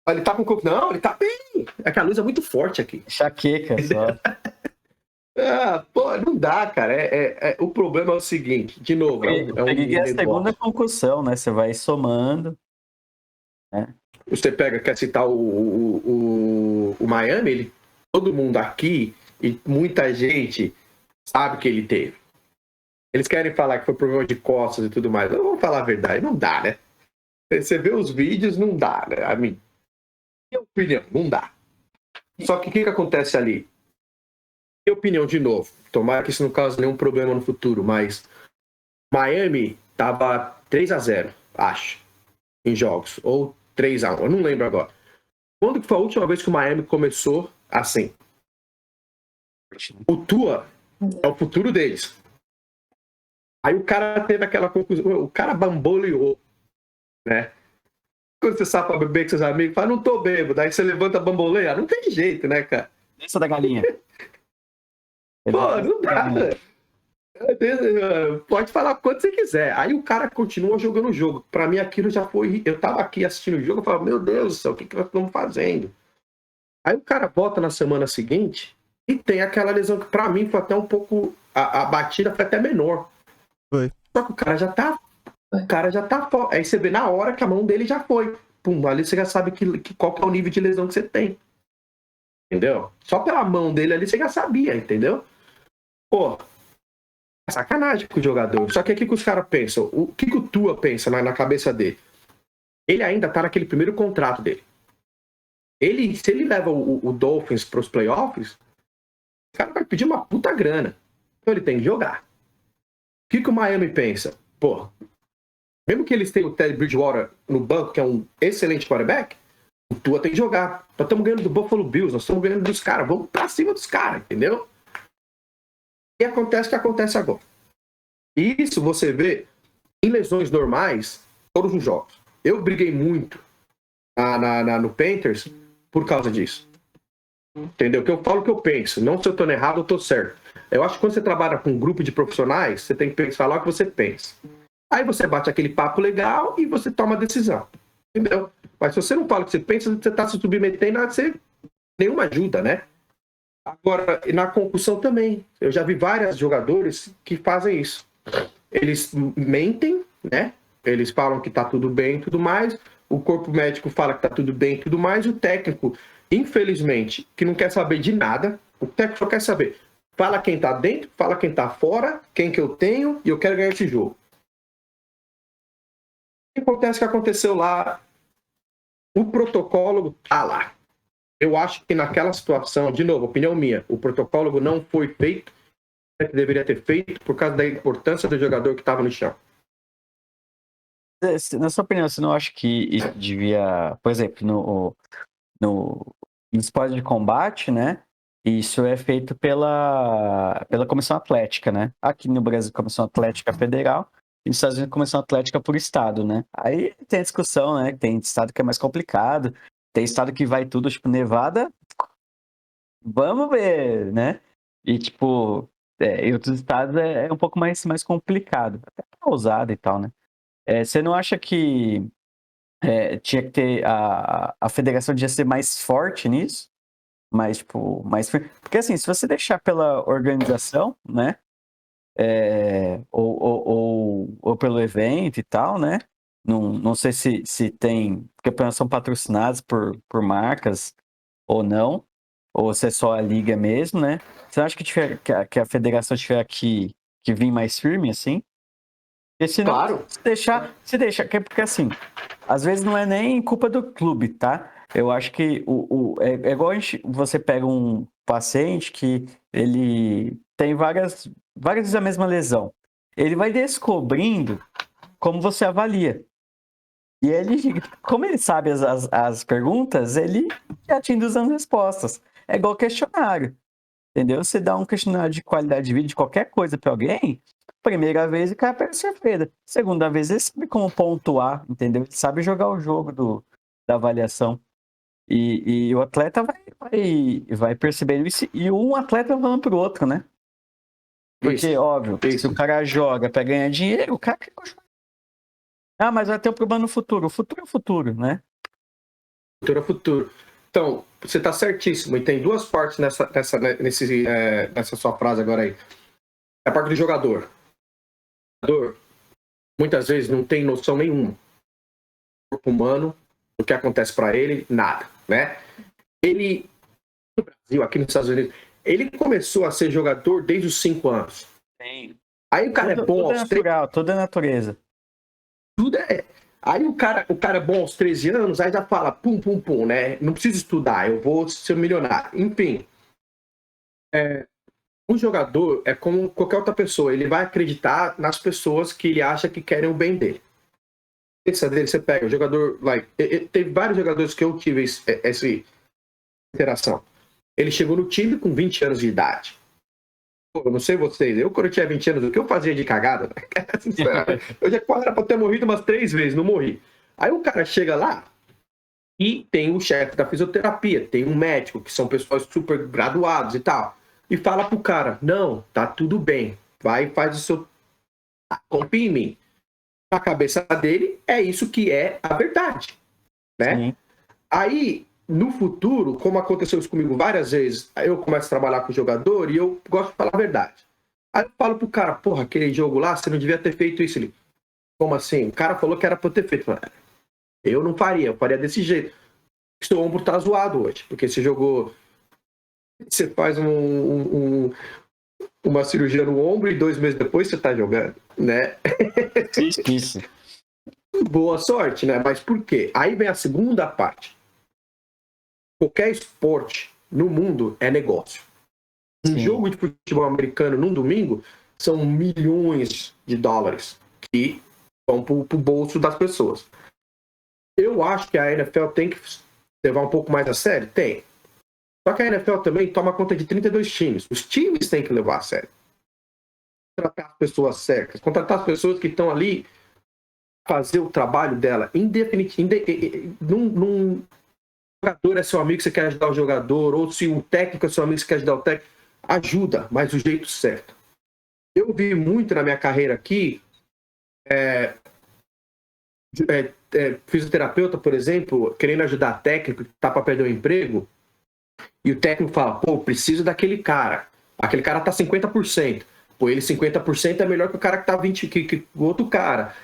Ele tá com o corpo... Não, ele tá bem. É que a luz é muito forte aqui. Chaqueca só. Não dá, cara. O problema é o seguinte, de novo... É a segunda concussão, né? Você vai somando. Né? Você quer citar o Miami, todo mundo aqui e muita gente sabe que ele teve. Eles querem falar que foi problema de costas e tudo mais. Eu vou falar a verdade, não dá, né? Você vê os vídeos, não dá, né? A minha opinião, não dá. Só que o que acontece ali? Minha opinião, de novo, tomara que isso não cause nenhum problema no futuro, mas Miami tava 3-0, acho, em jogos, ou 3-1, eu não lembro agora. Quando foi a última vez que o Miami começou assim? O Tua é o futuro deles. Aí o cara teve aquela conclusão, o cara bamboleou, né? Quando você sai pra beber com seus amigos, fala, não tô bêbado, daí você levanta a bamboleia, não tem jeito, né, cara? Essa da galinha. Pô, não dá. Pode falar quanto você quiser. Aí o cara continua jogando o jogo. Pra mim, aquilo já foi. Eu tava aqui assistindo o jogo, eu falava, meu Deus do céu, o que nós estamos fazendo? Aí o cara volta na semana seguinte e tem aquela lesão que pra mim foi até um pouco. A batida foi até menor. Foi. Só que o cara já tá. O cara já tá fora. Aí você vê na hora que a mão dele já foi. Pum, ali você já sabe qual que é o nível de lesão que você tem. Entendeu? Só pela mão dele ali você já sabia, entendeu? Pô, é sacanagem com o jogador. Só que o que os caras pensam? O que o Tua pensa na cabeça dele? Ele ainda tá naquele primeiro contrato dele. Se ele leva o Dolphins pros playoffs, o cara vai pedir uma puta grana. Então ele tem que jogar. O que o Miami pensa? Pô, mesmo que eles tenham o Teddy Bridgewater no banco, que é um excelente quarterback, o Tua tem que jogar. Nós estamos ganhando do Buffalo Bills, nós estamos ganhando dos caras, vamos pra cima dos caras, entendeu? E acontece o que acontece agora. E isso você vê em lesões normais, todos os jogos. Eu briguei muito no Panthers por causa disso. Entendeu? Que eu falo o que eu penso. Não se eu tô errado, eu tô certo. Eu acho que quando você trabalha com um grupo de profissionais, você tem que falar o que você pensa. Aí você bate aquele papo legal e você toma a decisão. Entendeu? Mas se você não fala o que você pensa, você tá se submetendo a ser nenhuma ajuda, né? Agora, na concussão também. Eu já vi vários jogadores que fazem isso. Eles mentem, né? Eles falam que tá tudo bem e tudo mais. O corpo médico fala que tá tudo bem e tudo mais. E o técnico, infelizmente, que não quer saber de nada. O técnico só quer saber. Fala quem tá dentro, fala quem tá fora, quem que eu tenho e eu quero ganhar esse jogo. O que acontece que aconteceu lá? O protocolo tá lá. Eu acho que naquela situação, de novo, opinião minha, o protocolo não foi feito, que deveria ter feito, por causa da importância do jogador que estava no chão. Na sua opinião, você não acha que isso devia, por exemplo, no esporte de combate, né? Isso é feito pela Comissão Atlética, né? Aqui no Brasil, Comissão Atlética Federal, e nos Estados Unidos, Comissão Atlética por Estado, né? Aí tem a discussão, né? Tem estado que é mais complicado, tem estado que vai tudo, tipo, Nevada, vamos ver, né? E, tipo, em outros estados é um pouco mais complicado, até causado e tal, né? Você não acha que tinha que ter a federação devia ser mais forte nisso? Mais, tipo, mais... Porque, assim, se você deixar pela organização, né? Ou pelo evento e tal, né? Não sei se tem... Porque são patrocinados por marcas ou não. Ou se é só a liga mesmo, né? Você acha que a federação tiver que vir mais firme, assim? Porque senão, Claro. se deixar, porque assim, às vezes não é nem culpa do clube, tá? Eu acho que é igual você pega um paciente que ele tem várias vezes a mesma lesão. Ele vai descobrindo como você avalia. E ele, como ele sabe as perguntas, ele já te induz as respostas. É igual questionário, entendeu? Você dá um questionário de qualidade de vida, de qualquer coisa para alguém, primeira vez o cara perde surpresa. Segunda vez ele sabe como pontuar, entendeu? Ele sabe jogar o jogo da avaliação. E o atleta vai percebendo isso. E um atleta falando pro outro, né? Porque, Isso. óbvio, se o cara joga para ganhar dinheiro, o cara quer continuar. Ah, mas vai ter um problema no futuro. O futuro é o futuro, né? Futuro é futuro. Então, você está certíssimo. E tem duas partes nessa sua frase agora aí. A parte do jogador. O jogador, muitas vezes, não tem noção nenhuma do corpo humano, do que acontece para ele, nada, né? Ele, no Brasil, aqui nos Estados Unidos, ele começou a ser jogador desde os 5 anos. Sim. Aí o cara é bom aos 13 anos. Toda a natureza. Tudo é. Aí o cara é bom aos 13 anos, aí já fala pum, pum, pum, né? Não preciso estudar, eu vou ser milionário. Enfim. Um jogador é como qualquer outra pessoa, ele vai acreditar nas pessoas que ele acha que querem o bem dele. Esse dele, você pega o jogador, teve vários jogadores que eu tive essa interação. Ele chegou no time com 20 anos de idade. Eu não sei vocês, quando eu tinha 20 anos, o que eu fazia de cagada? Eu já quase era pra ter morrido umas 3 vezes, não morri. Aí o cara chega lá e tem o chefe da fisioterapia, tem um médico, que são pessoas super graduados e tal. e fala pro cara, não, tá tudo bem, vai e faz o seu... confia em mim. Na cabeça dele, é isso que é a verdade, né? Sim. Aí, no futuro, como aconteceu isso comigo várias vezes, aí eu começo a trabalhar com o jogador e eu gosto de falar a verdade. Aí eu falo pro cara, porra, aquele jogo lá, você não devia ter feito isso. Ele, como assim? O cara falou que era pra eu ter feito. Eu não faria, eu faria desse jeito. Seu ombro tá zoado hoje, porque você jogou... Você faz uma cirurgia no ombro e 2 meses depois você tá jogando, né? Isso. Boa sorte, né? Mas por quê? Aí vem a segunda parte. Qualquer esporte no mundo é negócio. Um Sim. jogo de futebol americano num domingo são milhões de dólares que vão pro bolso das pessoas. Eu acho que a NFL tem que levar um pouco mais a sério? Tem. Só que a NFL também toma conta de 32 times. Os times têm que levar a sério. Contratar as pessoas certas. Contratar as pessoas que estão ali fazer o trabalho dela. Num jogador é seu amigo, você quer ajudar o jogador, ou se o técnico é seu amigo, você quer ajudar o técnico, ajuda, mas do jeito certo. Eu vi muito na minha carreira aqui, fisioterapeuta, por exemplo, querendo ajudar técnico que tá para perder o emprego, e o técnico fala, pô, preciso daquele cara. Aquele cara tá 50%. Pô, ele 50% é melhor que o cara que tá 20%, que o outro cara.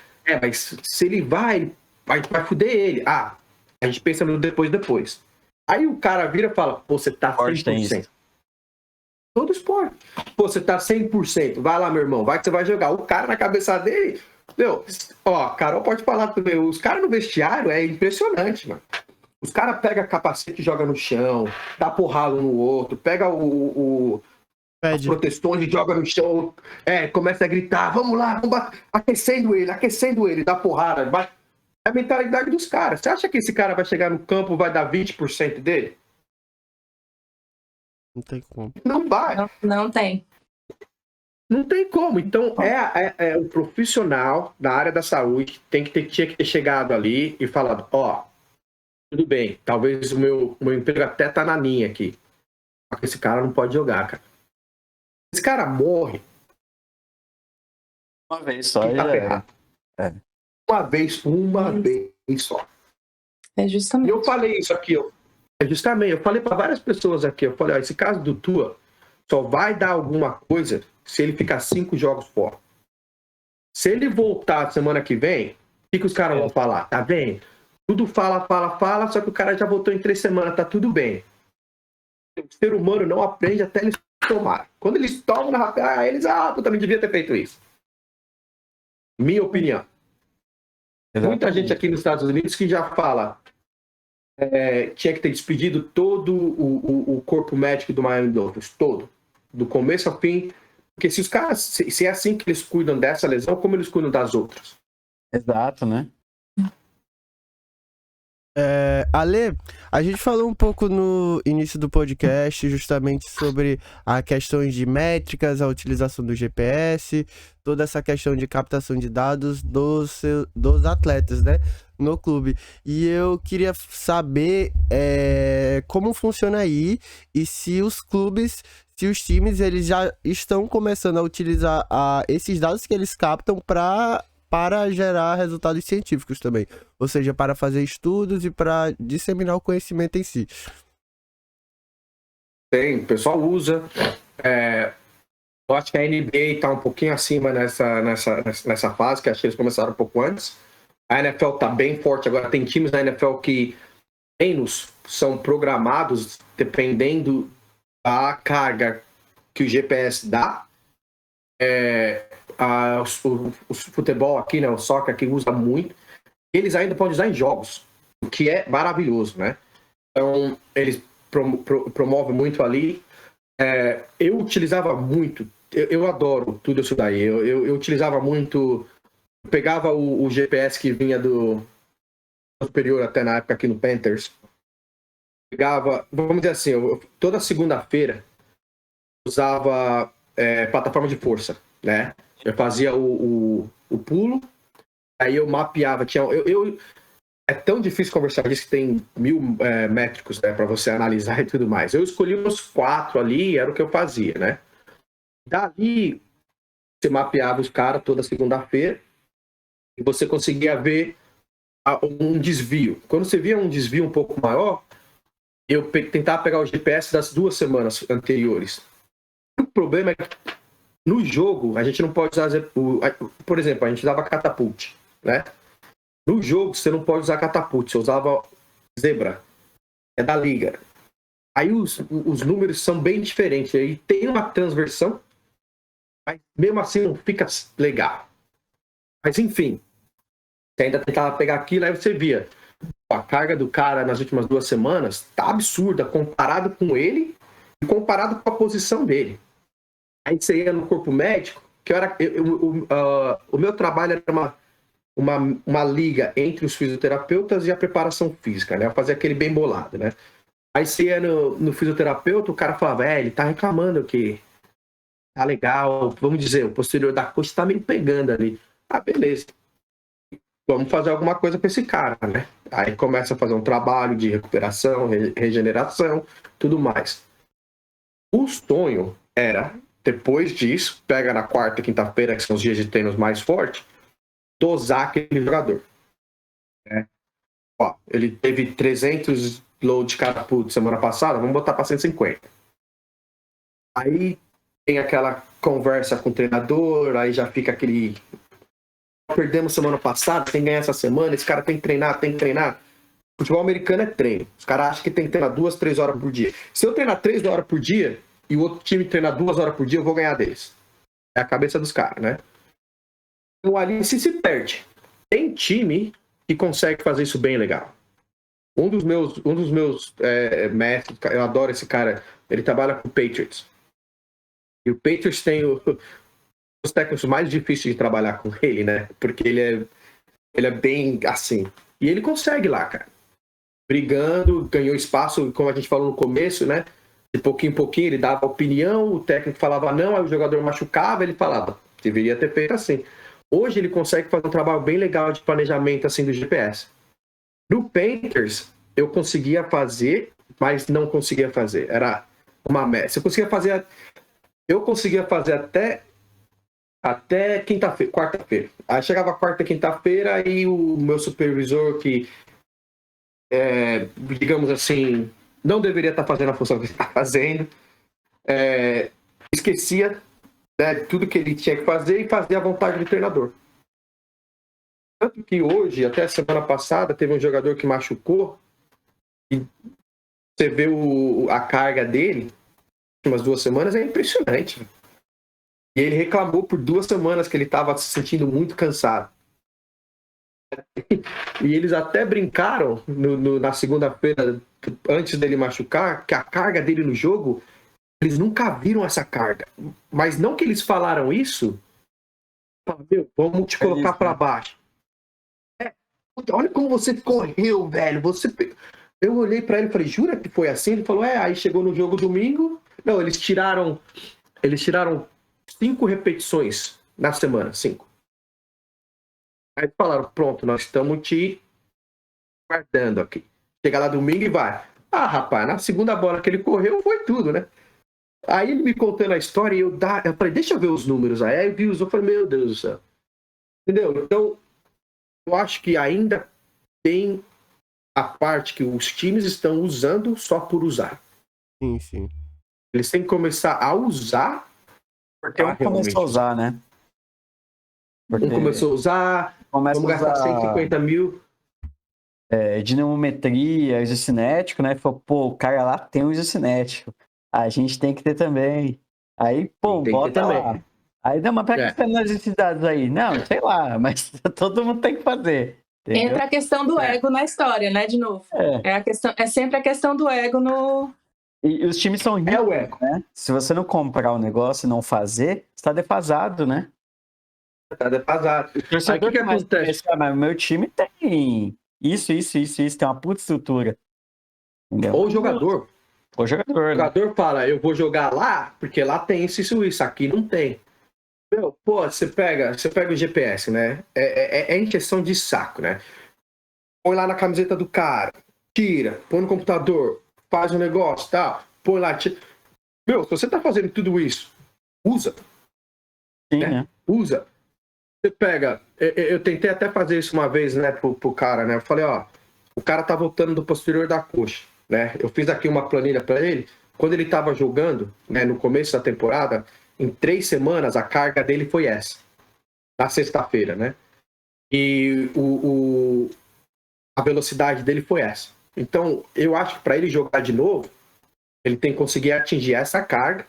Mas se ele vai, a gente vai fuder ele. A gente pensa no depois. Aí o cara vira e fala, pô, você tá 100%. Todo esporte. Pô, você tá 100%. Vai lá, meu irmão, vai que você vai jogar. O cara na cabeça dele... Meu, ó, Carol pode falar também. Os caras no vestiário é impressionante, mano. Os caras pegam capacete e jogam no chão, dá porrada um no outro, pega as protestões e joga no chão, começa a gritar, vamos lá, aquecendo ele, dá porrada. É a mentalidade dos caras. Você acha que esse cara vai chegar no campo e vai dar 20% dele? Não tem como. Não vai. Não tem. Não tem como. Então, o profissional da área da saúde tinha que ter chegado ali e falado, ó, tudo bem, talvez o meu emprego até tá na linha aqui. Só que esse cara não pode jogar, cara. Esse cara morre. Uma vez só. Tá ferrado. Uma vez só. É justamente. E eu falei isso aqui, eu falei para várias pessoas aqui, eu falei, ó, esse caso do Tua só vai dar alguma coisa se ele ficar 5 jogos fora. Se ele voltar semana que vem, o que os caras vão falar? Tá vendo? Tudo fala, só que o cara já voltou em 3 semanas, tá tudo bem. O ser humano não aprende até eles tomarem. Quando eles tomam na rapaz, eles, puta, não devia ter feito isso. Minha opinião. Exatamente. Muita gente aqui nos Estados Unidos que já fala tinha que ter despedido todo o corpo médico do Miami Dolphins, todo. Do começo ao fim. Porque se os caras, se é assim que eles cuidam dessa lesão, como eles cuidam das outras? Exato, né? Ale, a gente falou um pouco no início do podcast justamente sobre as questões de métricas, a utilização do GPS, toda essa questão de captação de dados dos atletas, né, no clube. E eu queria saber como funciona aí e se os clubes, se os times, eles já estão começando a utilizar esses dados que eles captam para gerar resultados científicos também. Ou seja, para fazer estudos e para disseminar o conhecimento em si. Tem, o pessoal usa. Eu acho que a NBA está um pouquinho acima nessa fase, que acho que eles começaram um pouco antes. A NFL está bem forte agora. Tem times na NFL que treinos são programados dependendo da carga que o GPS dá. O futebol aqui, né, o soccer aqui usa muito, eles ainda podem usar em jogos, o que é maravilhoso, né? Então, eles promovem muito ali. Eu utilizava muito, eu adoro tudo isso daí, eu utilizava muito, eu pegava o GPS que vinha do superior até na época aqui no Panthers, pegava, vamos dizer assim, toda segunda-feira usava plataforma de força, né? Eu fazia o pulo, aí eu mapeava. é tão difícil conversar disso que tem 1000 métricos, né, para você analisar e tudo mais. Eu escolhi uns 4 ali, era o que eu fazia, né? Dali, você mapeava os caras toda segunda-feira e você conseguia ver um desvio. Quando você via um desvio um pouco maior, eu tentava pegar o GPS das 2 semanas anteriores. O problema é que no jogo, a gente não pode usar... Por exemplo, a gente usava catapult, né? No jogo, você não pode usar catapult, você usava zebra. É da liga. Aí os números são bem diferentes. Aí tem uma transversão, mas mesmo assim não fica legal. Mas enfim, você ainda tentava pegar aquilo, aí você via a carga do cara nas últimas 2 semanas tá absurda comparado com ele e comparado com a posição dele. Aí você ia no corpo médico, que o meu trabalho era uma liga entre os fisioterapeutas e a preparação física, né? Eu fazia aquele bem bolado, né? Aí você ia no fisioterapeuta, o cara falava, ele tá reclamando que tá legal, vamos dizer, o posterior da coxa tá meio pegando ali. Ah, beleza. Vamos fazer alguma coisa com esse cara, né? Aí começa a fazer um trabalho de recuperação, regeneração, tudo mais. O sonho era, depois disso, pega na quarta, quinta-feira, que são os dias de treinos mais fortes, dosar aquele jogador. Né? Ó, ele teve 300 load de catapult semana passada, vamos botar para 150. Aí tem aquela conversa com o treinador, aí já fica aquele... Perdemos semana passada, tem que ganhar essa semana, esse cara tem que treinar, Futebol americano é treino. Os caras acham que tem que treinar 2, 3 horas por dia. Se eu treinar 3 horas por dia e o outro time treinar 2 horas por dia, eu vou ganhar deles. É a cabeça dos caras, né? Então ali se perde. Tem time que consegue fazer isso bem legal. Um dos meus mestres, eu adoro esse cara, ele trabalha com o Patriots. E o Patriots tem os técnicos mais difíceis de trabalhar com ele, né? Porque ele é bem assim. E ele consegue lá, cara. Brigando, ganhou espaço, como a gente falou no começo, né? De pouquinho em pouquinho ele dava opinião, o técnico falava não, aí o jogador machucava, ele falava, deveria ter feito assim. Hoje ele consegue fazer um trabalho bem legal de planejamento assim do GPS. No Panthers, eu conseguia fazer, mas não conseguia fazer. Era uma messa. Eu conseguia fazer até quinta-feira, quarta-feira. Aí chegava quarta, quinta-feira e o meu supervisor, que, digamos assim, não deveria estar fazendo a função que ele está fazendo, esquecia, né, tudo que ele tinha que fazer e fazia a vontade do treinador. Tanto que hoje, até a semana passada, teve um jogador que machucou e você vê a carga dele, umas 2 semanas, é impressionante. E ele reclamou por 2 semanas que ele estava se sentindo muito cansado. E eles até brincaram na segunda-feira, antes dele machucar, que a carga dele no jogo, eles nunca viram essa carga. Mas não que eles falaram isso, meu, vamos te colocar para baixo. Olha como você correu, velho. Eu olhei para ele e falei, jura que foi assim? Ele falou, aí chegou no jogo domingo. Não, eles tiraram 5 repetições na semana, 5. Aí falaram, pronto, nós estamos te guardando aqui. Chega lá domingo e vai. Ah, rapaz, na segunda bola que ele correu, foi tudo, né? Aí ele me contando a história e eu falei, deixa eu ver os números. Aí eu vi eu falei, meu Deus do céu. Entendeu? Então, eu acho que ainda tem a parte que os times estão usando só por usar. Sim, sim. Eles têm que começar a usar. Porque um começou a usar, né? Um começou a usar, vamos gastar 150 mil. Dinamometria, isocinético, né? Falou, o cara lá tem um isocinético. A gente tem que ter também. Aí, bota lá. Aí, não, mas pra que você não esses dados aí? Não, sei lá, mas todo mundo tem que fazer. Entendeu? Entra a questão do ego na história, né, de novo. É sempre a questão do ego no... E os times são ricos, o ego, né? Se você não comprar o negócio e não fazer, você tá defasado, né? Tá defasado. Aí o que acontece? Mas meu time tem isso, tem uma puta estrutura. Entendeu? Ou o jogador. O jogador fala, eu vou jogar lá, porque lá tem isso, aqui não tem. Meu, você pega o GPS, né? É em questão de saco, né? põe lá na camiseta do cara, tira, põe no computador, faz um negócio, tá? Põe lá, tira. Meu, se você tá fazendo tudo isso, usa. Sim, né? Usa. Você pega, eu tentei até fazer isso uma vez, né, pro cara, né? Eu falei, ó, o cara tá voltando do posterior da coxa, né? Eu fiz aqui uma planilha para ele. Quando ele tava jogando, né, no começo da temporada, em 3 semanas a carga dele foi essa, na sexta-feira, né? E a velocidade dele foi essa. Então, eu acho que para ele jogar de novo, ele tem que conseguir atingir essa carga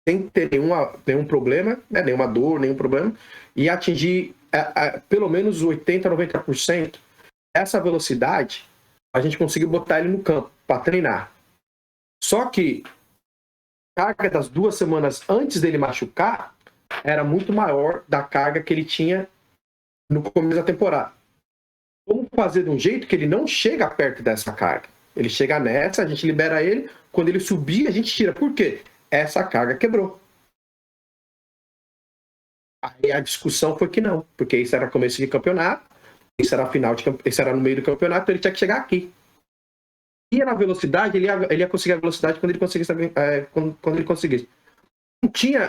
sem ter nenhum problema, né? Nenhuma dor, nenhum problema, e atingir pelo menos 80%, 90%. Essa velocidade, a gente conseguiu botar ele no campo para treinar. Só que a carga das 2 semanas antes dele machucar era muito maior da carga que ele tinha no começo da temporada. Vamos fazer de um jeito que ele não chega perto dessa carga. Ele chega nessa, a gente libera ele, quando ele subir, a gente tira. Por quê? Essa carga quebrou. Aí a discussão foi que não, porque isso era começo de campeonato, isso era final de isso era no meio do campeonato, então ele tinha que chegar aqui. E na velocidade, ele ia conseguir a velocidade quando ele conseguisse. Quando ele conseguisse.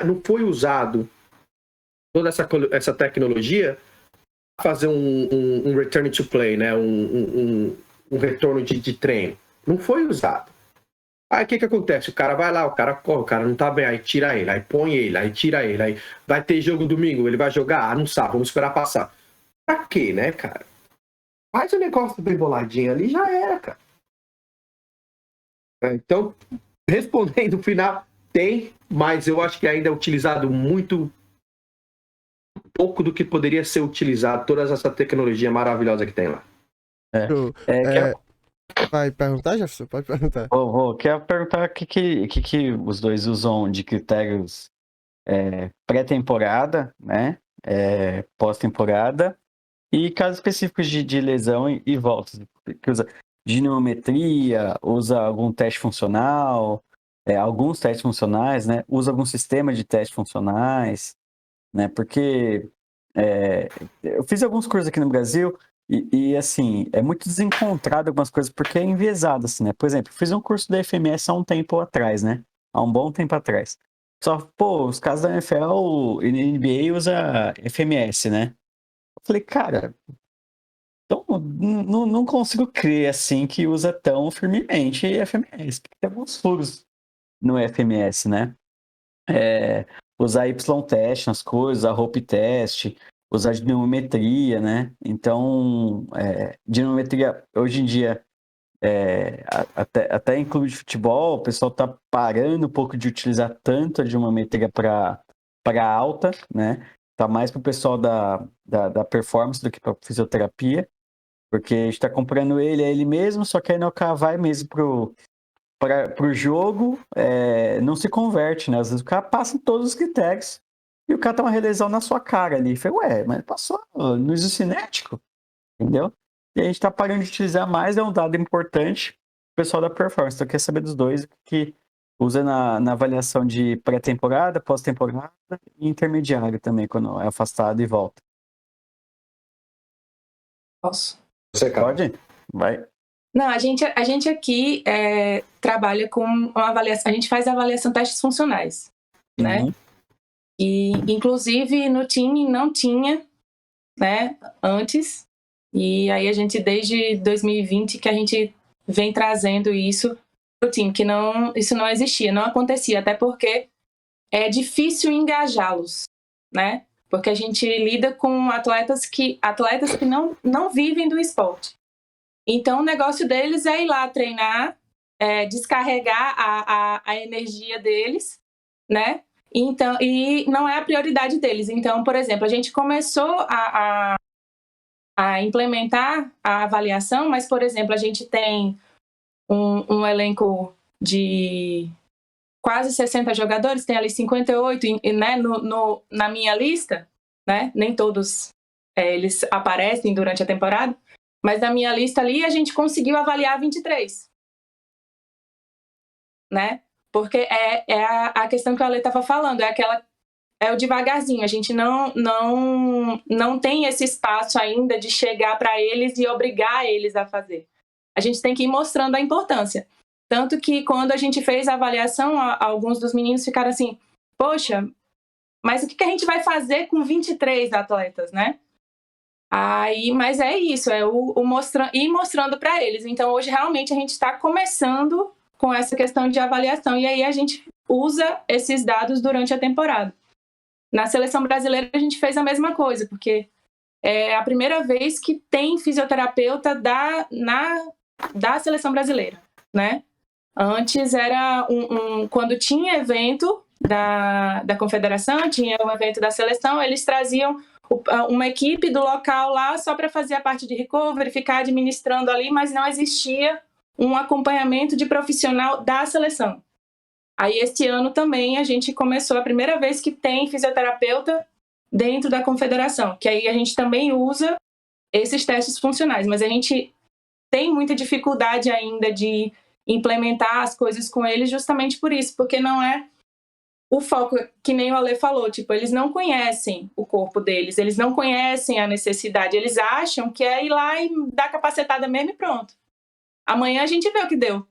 Não foi usado toda essa tecnologia para fazer um return to play, né? Um retorno de treino. Não foi usado. Aí o que acontece? O cara vai lá, o cara corre, o cara não tá bem, aí tira ele, aí põe ele, aí tira ele, aí vai ter jogo domingo, ele vai jogar? Ah, não sabe, vamos esperar passar. Pra quê, né, cara? Faz o negócio bem boladinho ali, já era, cara. Então, respondendo no final, tem, mas eu acho que ainda é utilizado muito pouco do que poderia ser utilizado, toda essa tecnologia maravilhosa que tem lá. Vai perguntar, Jefferson? Pode perguntar. Quero perguntar o que os dois usam de critérios pré-temporada, né? Pós-temporada e casos específicos de lesão e voltas. Que usa dinâmica, usa algum teste funcional, alguns testes funcionais, né? Usa algum sistema de testes funcionais, né? Porque eu fiz alguns cursos aqui no Brasil e assim, é muito desencontrado algumas coisas porque é enviesado, assim, né? Por exemplo, eu fiz um curso da FMS há um tempo atrás, né? Há um bom tempo atrás. Só, os casos da NFL e NBA usa FMS, né? Eu falei, cara, então não consigo crer, assim, que usa tão firmemente FMS, porque tem alguns furos no FMS, né? Usar Y-teste nas coisas, usar Hope test, usar dinamometria, né? Então, dinamometria, hoje em dia, até em clube de futebol, o pessoal tá parando um pouco de utilizar tanto a dinamometria para alta, né? Tá mais pro pessoal da performance do que para fisioterapia, porque a gente tá comprando ele mesmo, só que aí no cara vai mesmo pro jogo, não se converte, né? Às vezes o cara passa em todos os critérios e o cara tem uma relesão na sua cara ali. Falei, mas passou no isocinético, entendeu? E a gente tá parando de utilizar mais, é um dado importante pro pessoal da performance. Então eu queria saber dos dois, que usa na avaliação de pré-temporada, pós-temporada e intermediário também, quando é afastado e volta. Posso? Você, cara. Pode? Vai. Não, a gente aqui trabalha com uma avaliação, a gente faz avaliação de testes funcionais, né? E, inclusive, no time não tinha, né, antes, e aí a gente, desde 2020, que a gente vem trazendo isso pro time, que isso não existia, não acontecia, até porque é difícil engajá-los, né? Porque a gente lida com atletas que não vivem do esporte. Então, o negócio deles é ir lá treinar, descarregar a energia deles, né? Então, e não é a prioridade deles. Então, por exemplo, a gente começou a implementar a avaliação, mas, por exemplo, a gente tem um elenco de quase 60 jogadores, tem ali 58, né, na minha lista, né? Nem todos eles aparecem durante a temporada, mas na minha lista ali a gente conseguiu avaliar 23. Né? Porque é a questão que a Ale estava falando, é aquela é o devagarzinho. A gente não tem esse espaço ainda de chegar para eles e obrigar eles a fazer. A gente tem que ir mostrando a importância. Tanto que quando a gente fez a avaliação, alguns dos meninos ficaram assim, poxa, mas o que a gente vai fazer com 23 atletas, né? Aí, mas é isso, é ir mostrando para eles. Então, hoje, realmente, a gente está começando com essa questão de avaliação. E aí, a gente usa esses dados durante a temporada. Na seleção brasileira, a gente fez a mesma coisa, porque é a primeira vez que tem fisioterapeuta da seleção brasileira, né? Antes era quando tinha evento da confederação, tinha um evento da seleção, eles traziam uma equipe do local lá só para fazer a parte de recovery, ficar administrando ali, mas não existia um acompanhamento de profissional da seleção. Aí, esse ano também, a gente começou a primeira vez que tem fisioterapeuta dentro da confederação, que aí a gente também usa esses testes funcionais, mas a gente tem muita dificuldade ainda de implementar as coisas com eles justamente por isso, porque não é o foco, que nem o Ale falou, tipo, eles não conhecem o corpo deles, eles não conhecem a necessidade, eles acham que é ir lá e dar capacetada mesmo e pronto. Amanhã a gente vê o que deu,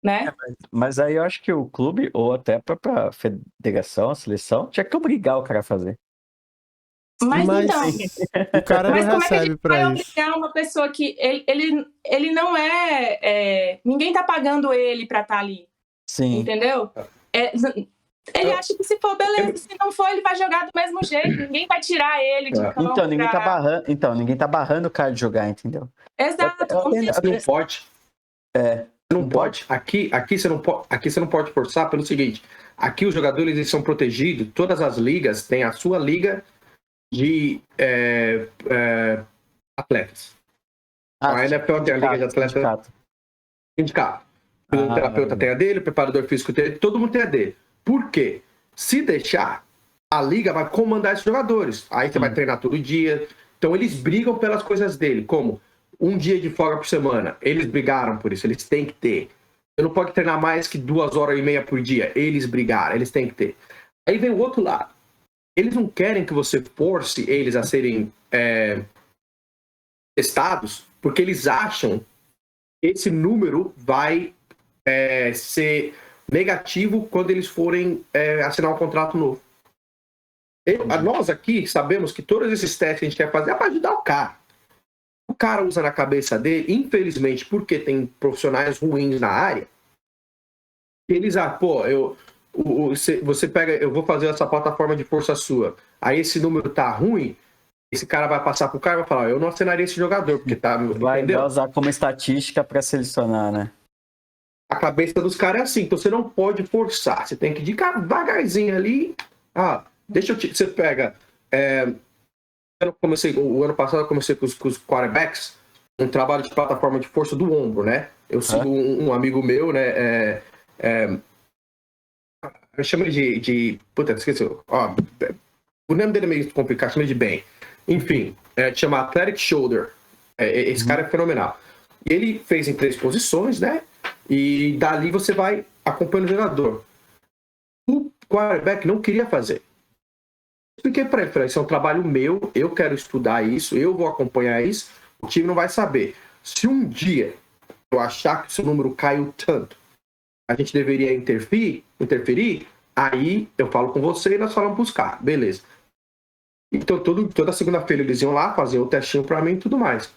né? Mas aí eu acho que o clube, ou até a própria federação, a seleção, tinha que obrigar o cara a fazer. Mas então, o cara não mas como recebe é que a gente pra vai isso. obrigar uma pessoa que ele não ninguém tá pagando ele pra estar ali, Sim. entendeu? Ele acha que se for, beleza, se não for, ele vai jogar do mesmo jeito, ninguém vai tirar ele de campo. Então, ninguém tá barrando o cara de jogar, entendeu? Exato. Não pode. Não pode. Aqui você não pode forçar pelo seguinte, aqui os jogadores eles são protegidos, todas as ligas têm a sua liga de atletas. A NFL tem a liga de atletas. Sindicato. O terapeuta tem a dele, o preparador físico tem a dele, todo mundo tem a dele. Por quê? Se deixar, a liga vai comandar esses jogadores. Aí você vai treinar todo dia. Então eles brigam pelas coisas dele, como um dia de folga por semana. Eles brigaram por isso, eles têm que ter. Você não pode treinar mais que 2h30 por dia. Eles brigaram, eles têm que ter. Aí vem o outro lado. Eles não querem que você force eles a serem testados, porque eles acham que esse número vai ser negativo quando eles forem assinar um contrato novo. Nós aqui sabemos que todos esses testes que a gente quer fazer é para ajudar o cara. O cara usa na cabeça dele, infelizmente, porque tem profissionais ruins na área, eles, você pega, eu vou fazer essa plataforma de força sua, aí esse número tá ruim, esse cara vai passar pro cara e vai falar, eu não assinaria esse jogador, porque tá... Vai usar como estatística para selecionar, né? A cabeça dos caras é assim, então você não pode forçar, você tem que ir devagarzinho ali, você pega... o ano passado eu comecei com os quarterbacks, um trabalho de plataforma de força do ombro, né? Eu sigo um amigo meu, né? Eu chamo ele de... Puta, esqueci. O nome dele é meio complicado, chama ele de Ben. Enfim, chama Athletic Shoulder. Esse cara é fenomenal. E ele fez em 3 posições, né? E dali você vai acompanhando o jogador. O quarterback não queria fazer. Expliquei para ele, isso é um trabalho meu, eu quero estudar isso, eu vou acompanhar isso, o time não vai saber. Se um dia eu achar que o seu número caiu tanto, a gente deveria interferir, aí eu falo com você e nós falamos buscar, beleza. Então toda segunda-feira eles iam lá, faziam o testinho para mim e tudo mais.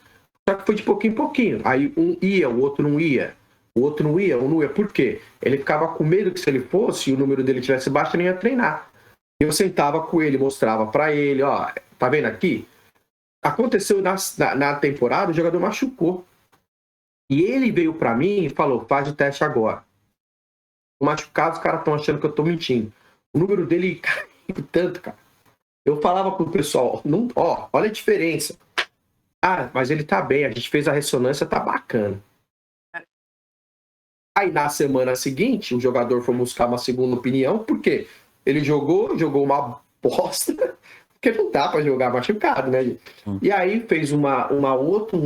Só que foi de pouquinho em pouquinho. Aí um ia, o outro não ia. O outro não ia, um não ia. Por quê? Ele ficava com medo que se ele fosse e o número dele tivesse baixo, ele ia treinar. Eu sentava com ele, mostrava pra ele, tá vendo aqui? Aconteceu na temporada, o jogador machucou. E ele veio pra mim e falou, faz o teste agora. O machucado, os caras estão achando que eu tô mentindo. O número dele caiu tanto, cara. Eu falava pro pessoal, olha a diferença. Mas ele tá bem, a gente fez a ressonância, tá bacana. Aí na semana seguinte, o jogador foi buscar uma segunda opinião, por quê? Ele jogou uma bosta, porque não dá pra jogar machucado, né? E aí fez um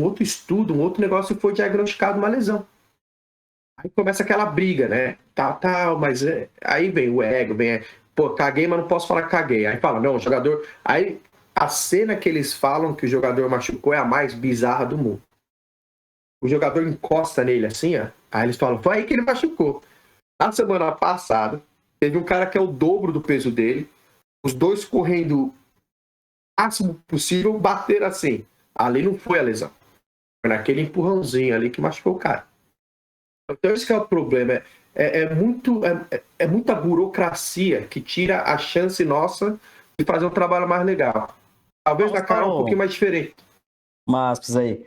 outro estudo, um outro negócio e foi diagnosticado uma lesão. Aí começa aquela briga, né? Mas aí vem o ego, pô, caguei, mas não posso falar que caguei. Aí fala, não, o jogador... Aí a cena que eles falam que o jogador machucou é a mais bizarra do mundo. O jogador encosta nele assim, ó. Aí eles falam, foi aí que ele machucou. Na semana passada, teve um cara que é o dobro do peso dele, os dois correndo o máximo possível, bateram assim. Ali não foi a lesão. Foi naquele empurrãozinho ali que machucou o cara. Então esse que é o problema. É muita burocracia que tira a chance nossa de fazer um trabalho mais legal. Talvez da cara um pouquinho mais diferente. Mas aí,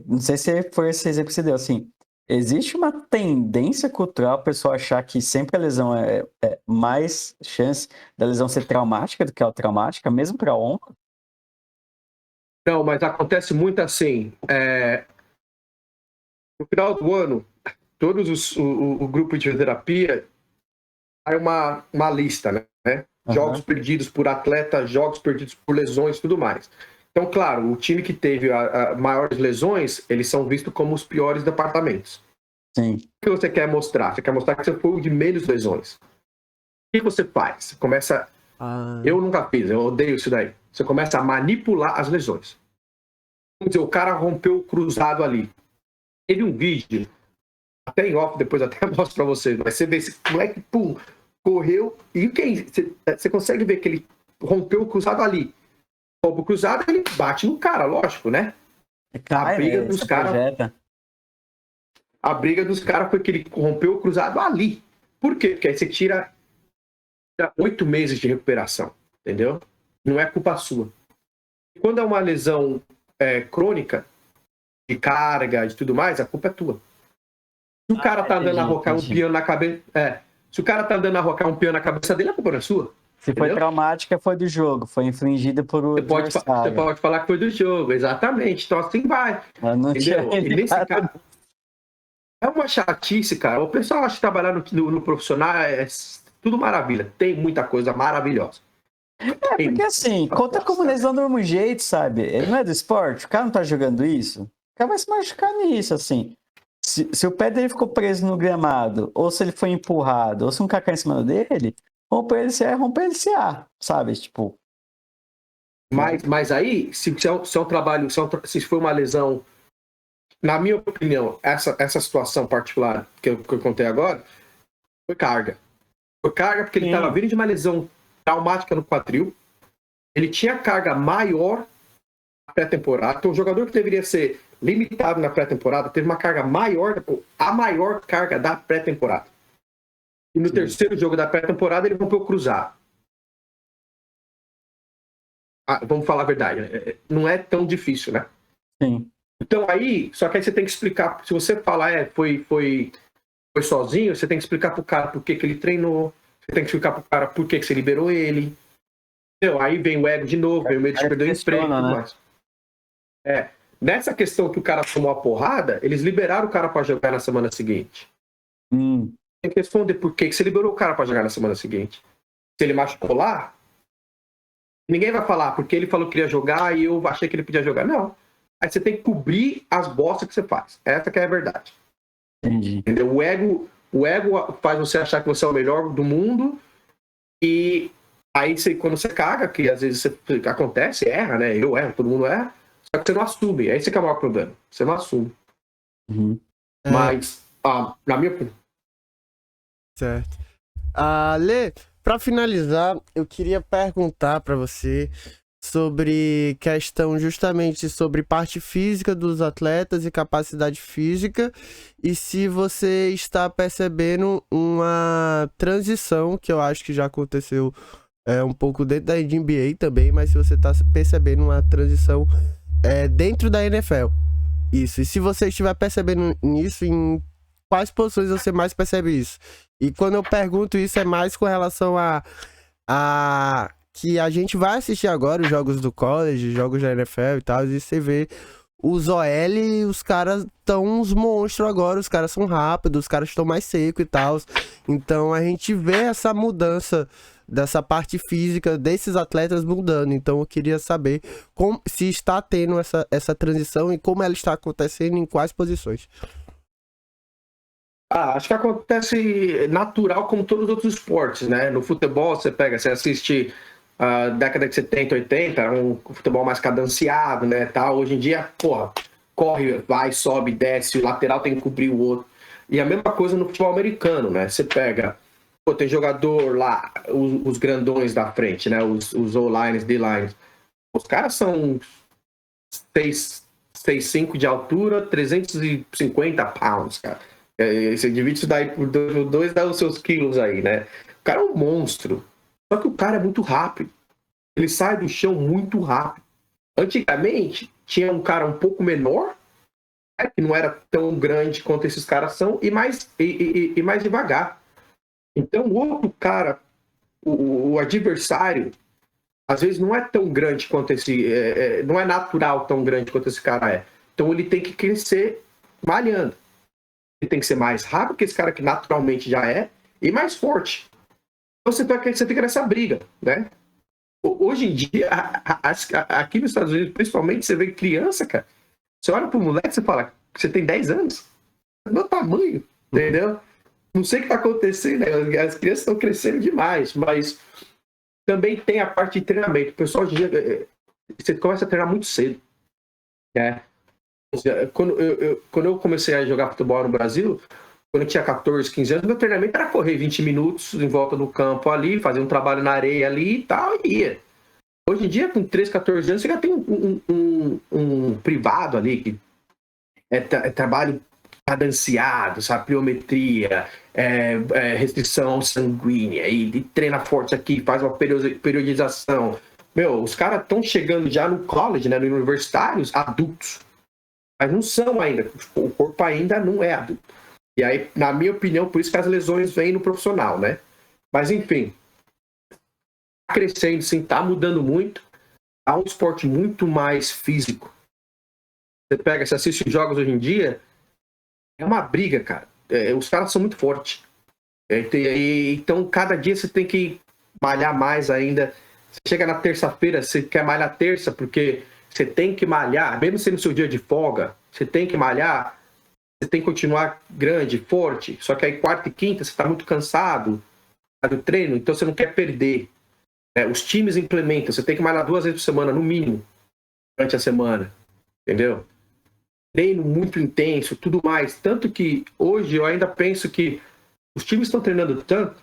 não sei se foi esse exemplo que você deu, assim, existe uma tendência cultural a pessoa achar que sempre a lesão é mais chance da lesão ser traumática do que a traumática, mesmo para ombro? Não, mas acontece muito assim. No final do ano, o grupo de fisioterapia sai uma lista, né? Jogos perdidos por atleta, jogos perdidos por lesões e tudo mais. Então, claro, o time que teve maiores lesões, eles são vistos como os piores departamentos. Sim. O que você quer mostrar? Você quer mostrar que você foi o de menos lesões. O que você faz? Você começa... Eu nunca fiz, eu odeio isso daí. Você começa a manipular as lesões. Vamos dizer, o cara rompeu o cruzado ali. Teve um vídeo, até em off, depois até mostro pra vocês, mas você vê esse moleque, pum, correu, e você consegue ver que ele rompeu o cruzado ali. Rompe o cruzado, ele bate no cara, lógico, né? A briga dos caras foi que ele rompeu o cruzado ali. Por quê? Porque aí você tira 8 meses de recuperação, entendeu? Não é culpa sua. Quando é uma lesão crônica, de carga, de tudo mais, a culpa é tua. Se o cara tá andando a rocar um piano na cabeça... se o cara tá andando a rocar um piano na cabeça dele, a culpa não é sua. Se foi traumática, foi do jogo, foi infligida por o Você pode falar que foi do jogo, exatamente. Então assim vai. Entendeu? E nesse caso, é uma chatice, cara. O pessoal acha que trabalhar no profissional é tudo maravilha. Tem muita coisa maravilhosa. Porque assim, conta como lesão do mesmo jeito, sabe? Ele não é do esporte, o cara não tá jogando isso, o cara vai se machucar nisso, assim. Se o pé dele ficou preso no gramado, ou se ele foi empurrado, ou se um cara cai em cima dele, romper LCA, sabe? Tipo. Mas aí, se é um trabalho, se for uma lesão, na minha opinião, essa situação particular que eu contei agora, foi carga. Foi carga porque ele estava vindo de uma lesão traumática no quadril, ele tinha carga maior na pré-temporada, então o jogador que deveria ser limitado na pré-temporada teve uma carga maior, a maior carga da pré-temporada. E no terceiro jogo da pré-temporada ele rompeu o cruzado. Vamos falar a verdade, não é tão difícil, né? Sim. Então aí, só que aí você tem que explicar, se você falar foi sozinho, você tem que explicar pro cara por que ele treinou, você tem que explicar pro cara por que você liberou ele. Entendeu? Aí vem o ego de novo, vem o medo de perder o emprego e tudo mais. Nessa questão que o cara tomou a porrada, eles liberaram o cara para jogar na semana seguinte. Tem que responder por que você liberou o cara para jogar na semana seguinte. Se ele machucou lá, ninguém vai falar porque ele falou que queria jogar e eu achei que ele podia jogar. Não. Aí você tem que cobrir as bostas que você faz. Essa que é a verdade. Entendi. Entendeu? O ego faz você achar que você é o melhor do mundo e aí quando você caga, que às vezes acontece, erra, né? Eu erro, todo mundo erra, só que você não assume. Esse que é o maior problema. Você não assume. Mas, na minha opinião... Certo. Lê, pra finalizar, eu queria perguntar pra você sobre questão justamente sobre parte física dos atletas e capacidade física, e se você está percebendo uma transição, que eu acho que já aconteceu um pouco dentro da NBA também, mas se você está percebendo uma transição dentro da NFL. Isso, e se você estiver percebendo isso, em quais posições você mais percebe isso? E quando eu pergunto isso, é mais com relação a que a gente vai assistir agora os jogos do college, jogos da NFL e tal, e você vê os OL, os caras estão uns monstros agora, os caras são rápidos, os caras estão mais secos e tal. Então a gente vê essa mudança dessa parte física desses atletas mudando. Então eu queria saber se está tendo essa transição e como ela está acontecendo, em quais posições. Acho que acontece natural como todos os outros esportes, né? No futebol, você assiste a década de 70, 80, era um futebol mais cadenciado, né? Tal. Hoje em dia, porra, corre, vai, sobe, desce, o lateral tem que cobrir o outro. E a mesma coisa no futebol americano, né? Você pega, pô, tem jogador lá, os grandões da frente, né? Os O-lines, D-lines. Os caras são 6'5" de altura, 350 pounds, cara. Você divide isso daí por dois, dá os seus quilos aí, né? O cara é um monstro. Só que o cara é muito rápido. Ele sai do chão muito rápido. Antigamente, tinha um cara um pouco menor, né, que não era tão grande quanto esses caras são, e mais devagar. Então, o outro cara, o adversário, às vezes não é tão grande quanto esse... não é natural tão grande quanto esse cara é. Então, ele tem que crescer malhando. Ele tem que ser mais rápido que esse cara que naturalmente já é, e mais forte. Então, você fica nessa briga, né? Hoje em dia, aqui nos Estados Unidos, principalmente, você vê criança, cara. Você olha pro moleque e você fala, você tem 10 anos? É meu tamanho, entendeu? Não sei o que tá acontecendo, né? As crianças estão crescendo demais, mas também tem a parte de treinamento. O pessoal hoje em dia, você começa a treinar muito cedo, né? Quando eu comecei a jogar futebol no Brasil, quando eu tinha 14, 15 anos, meu treinamento era correr 20 minutos em volta do campo ali, fazer um trabalho na areia ali e tal, e ia. Hoje em dia, com 13, 14 anos, você já tem um privado ali, que é trabalho cadenciado, sabe? Pliometria, restrição sanguínea, e treina forte aqui, faz uma periodização. Meu, os caras estão chegando já no college, né, no universitários, adultos. Mas não são ainda, o corpo ainda não é adulto. E aí, na minha opinião, por isso que as lesões vêm no profissional, né? Mas, enfim, tá crescendo, sim, tá mudando muito. Tá um esporte muito mais físico. Você assiste jogos hoje em dia, é uma briga, cara. Os caras são muito fortes. Então, cada dia você tem que malhar mais ainda. Você chega na terça-feira, você quer malhar terça, porque você tem que malhar, mesmo sendo seu dia de folga, você tem que malhar, você tem que continuar grande, forte. Só que aí quarta e quinta você está muito cansado do treino, então você não quer perder. Os times implementam, você tem que malhar 2 vezes por semana, no mínimo, durante a semana. Entendeu? Treino muito intenso, tudo mais. Tanto que hoje eu ainda penso que os times estão treinando tanto,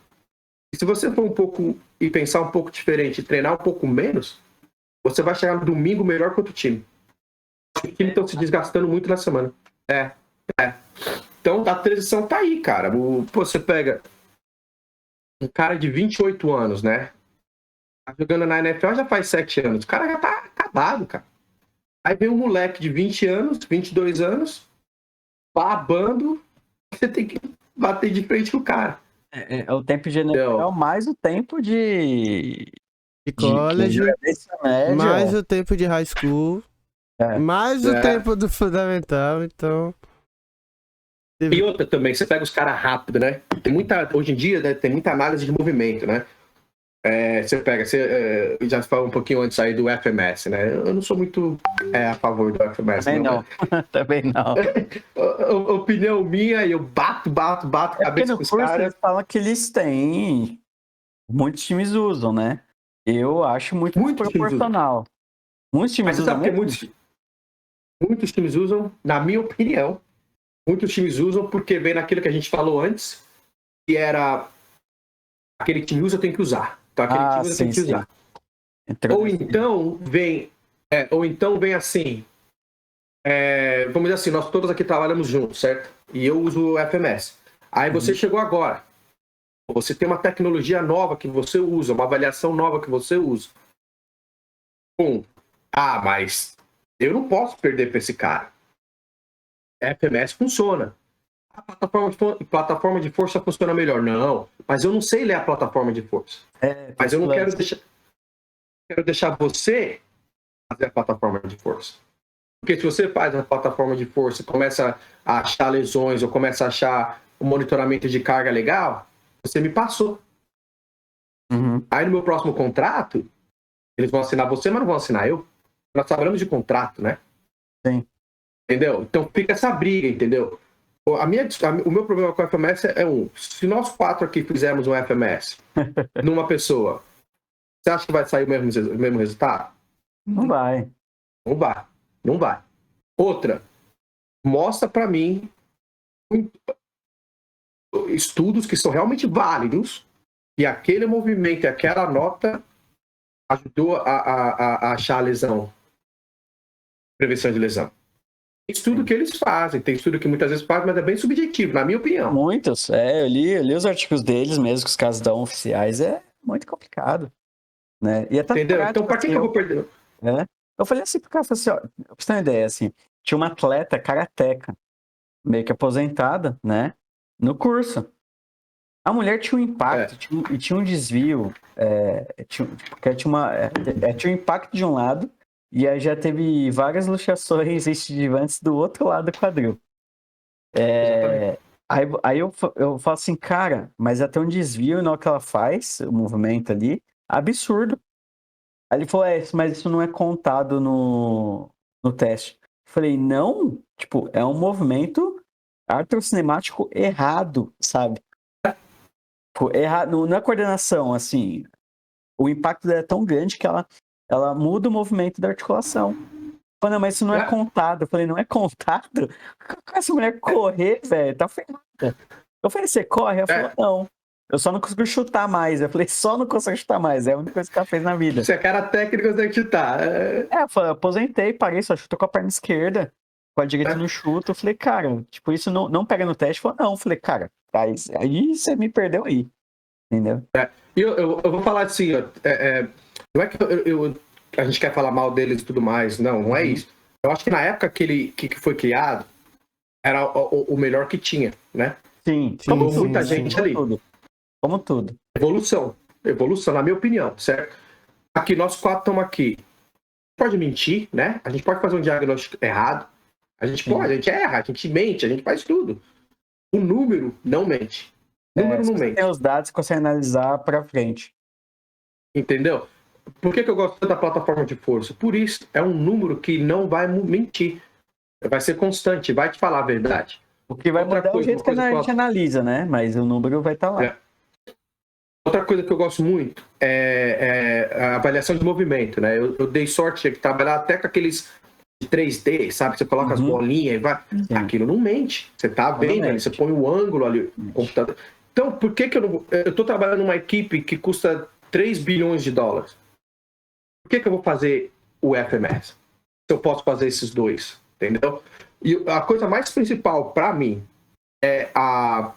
e se você for um pouco e pensar um pouco diferente, treinar um pouco menos, você vai chegar no domingo melhor que outro time. Os times estão se desgastando muito na semana. Então, a transição tá aí, cara. Você pega um cara de 28 anos, né? Tá jogando na NFL já faz 7 anos. O cara já tá acabado, cara. Aí vem um moleque de 20 anos, 22 anos, babando, você tem que bater de frente com o cara. É o tempo de NFL mais o tempo de college, média, mais o tempo de high school, mais o tempo do fundamental, então... E outra também, você pega os caras rápido, né? Hoje em dia, né, tem muita análise de movimento, né? Você pega, já falou um pouquinho antes aí do FMS, né? Eu não sou muito a favor do FMS. Também não. Também não. Opinião minha, eu bato cabeça com os caras. Eles falam que eles têm... Muitos times usam, né? Eu acho muito proporcional. Muitos times usam. Mas você sabe que muitos times usam, na minha opinião, muitos times usam porque vem naquilo que a gente falou antes, que era aquele time usa, tem que usar. Então aquele time usa, tem que usar. Ou então vem assim, vamos dizer assim, nós todos aqui trabalhamos juntos, certo? E eu uso o FMS. Aí você chegou agora. Você tem uma tecnologia nova que você usa, uma avaliação nova que você usa. Mas eu não posso perder para esse cara. FMS funciona. A plataforma de força funciona melhor. Não, mas eu não sei ler a plataforma de força. Mas eu não quero deixar você fazer a plataforma de força. Porque se você faz a plataforma de força, começa a achar lesões ou começa a achar um monitoramento de carga legal, você me passou. Aí no meu próximo contrato, eles vão assinar você, mas não vão assinar eu. Nós trabalhamos de contrato, né? Sim. Entendeu? Então fica essa briga, entendeu? O meu problema com o FMS é se nós 4 aqui fizermos um FMS numa pessoa, você acha que vai sair o mesmo resultado? Não vai. Não vai. Outra, mostra para mim estudos que são realmente válidos e aquele movimento e aquela nota ajudou a achar a lesão, prevenção de lesão. Tem estudo que eles fazem, tem estudo que muitas vezes fazem, mas é bem subjetivo, na minha opinião. Muitos, eu li os artigos deles mesmo, que os casos da oficiais, é muito complicado, né? E até Entendeu? prático, Então, para que assim, eu vou perder? Eu falei assim pro cara, falei assim, ó, pra você ter uma ideia, assim, tinha uma atleta karateca, meio que aposentada, né, no curso. A mulher tinha um impacto, tinha um desvio, tinha um impacto de um lado, e aí já teve várias luxações estivantes do outro lado do quadril. Aí eu falo assim, cara, mas até um desvio na hora que ela faz, o movimento ali, absurdo. Aí ele falou, mas isso não é contado no teste. Eu falei, não, tipo, é um movimento artrocinemático errado, sabe? Errado, não é coordenação, assim, o impacto dela é tão grande que ela muda o movimento da articulação. Falei, não, mas isso não é contado. Eu falei, não é contado? Essa mulher correr, velho, tá ferrada. Eu falei, você corre? Ela falou, não. Eu só não consigo chutar mais. Eu falei, só não consigo chutar mais. É a única coisa que ela fez na vida. Você é cara técnico, você tem que chutar. Eu falei, aposentei, parei, só chutou com a perna esquerda. Com a direita no chuto. Eu falei, cara, tipo, isso não pega no teste. Falou, não. Eu falei, cara, aí você me perdeu aí. Entendeu? E eu vou falar assim, ó, não é que a gente quer falar mal deles e tudo mais, não é isso. Eu acho que na época que foi criado, era o melhor que tinha, né? Sim, como muita gente ali. Como tudo. Evolução, na minha opinião, certo? Aqui, nós 4 estamos aqui. Pode mentir, né? A gente pode fazer um diagnóstico errado. A gente pode, a gente erra, a gente mente, a gente faz tudo. O número não mente. O número não mente. Tem os dados que você analisar para frente. Entendeu? Por que eu gosto tanto da plataforma de força? Por isso, é um número que não vai mentir. Vai ser constante, vai te falar a verdade. O que vai mudar é o jeito que a gente analisa, né? Mas o número vai estar lá. Outra coisa que eu gosto muito é a avaliação de movimento, né? Eu dei sorte de trabalhar até com aqueles de 3D, sabe? Você coloca as bolinhas e vai... Sim. Aquilo não mente. Você tá vendo ali, você põe o ângulo ali no computador. Então, por que eu não... Eu tô trabalhando numa equipe que custa 3 bilhões de dólares. Por que eu vou fazer o FMS? Se eu posso fazer esses dois, entendeu? E a coisa mais principal para mim é a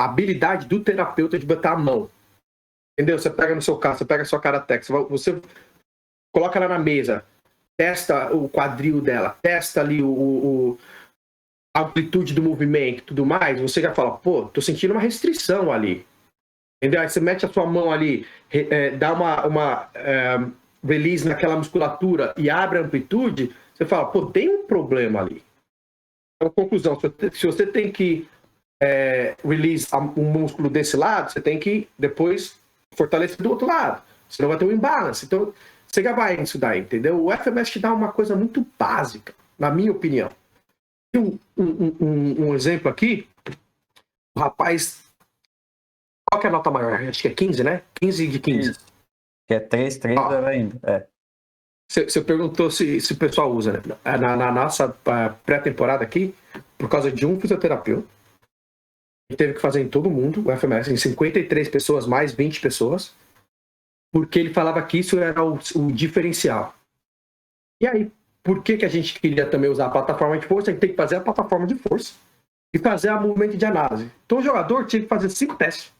habilidade do terapeuta de botar a mão. Entendeu? Você pega no seu caso, você pega a sua karateca, você coloca ela na mesa, testa o quadril dela, testa ali a amplitude do movimento e tudo mais, você já fala, pô, tô sentindo uma restrição ali. Entendeu? Aí você mete a sua mão ali, dá uma release naquela musculatura e abre a amplitude, você fala, pô, tem um problema ali. Então, conclusão, se você tem que release um músculo desse lado, você tem que depois fortalecer do outro lado, senão vai ter um imbalance. Então, você já vai nisso daí, entendeu? O FMS te dá uma coisa muito básica, na minha opinião. Um exemplo aqui, o rapaz... Qual que é a nota maior? Acho que é 15, né? 15 de 15. Isso. Que é 3 ainda. Você perguntou se o pessoal usa, né? Na nossa pré-temporada aqui, por causa de um fisioterapeuta, ele teve que fazer em todo mundo o FMS, em 53 pessoas, mais 20 pessoas, porque ele falava que isso era o diferencial. E aí, por que a gente queria também usar a plataforma de força? A gente tem que fazer a plataforma de força e fazer a movimento de análise. Então o jogador tinha que fazer 5 testes.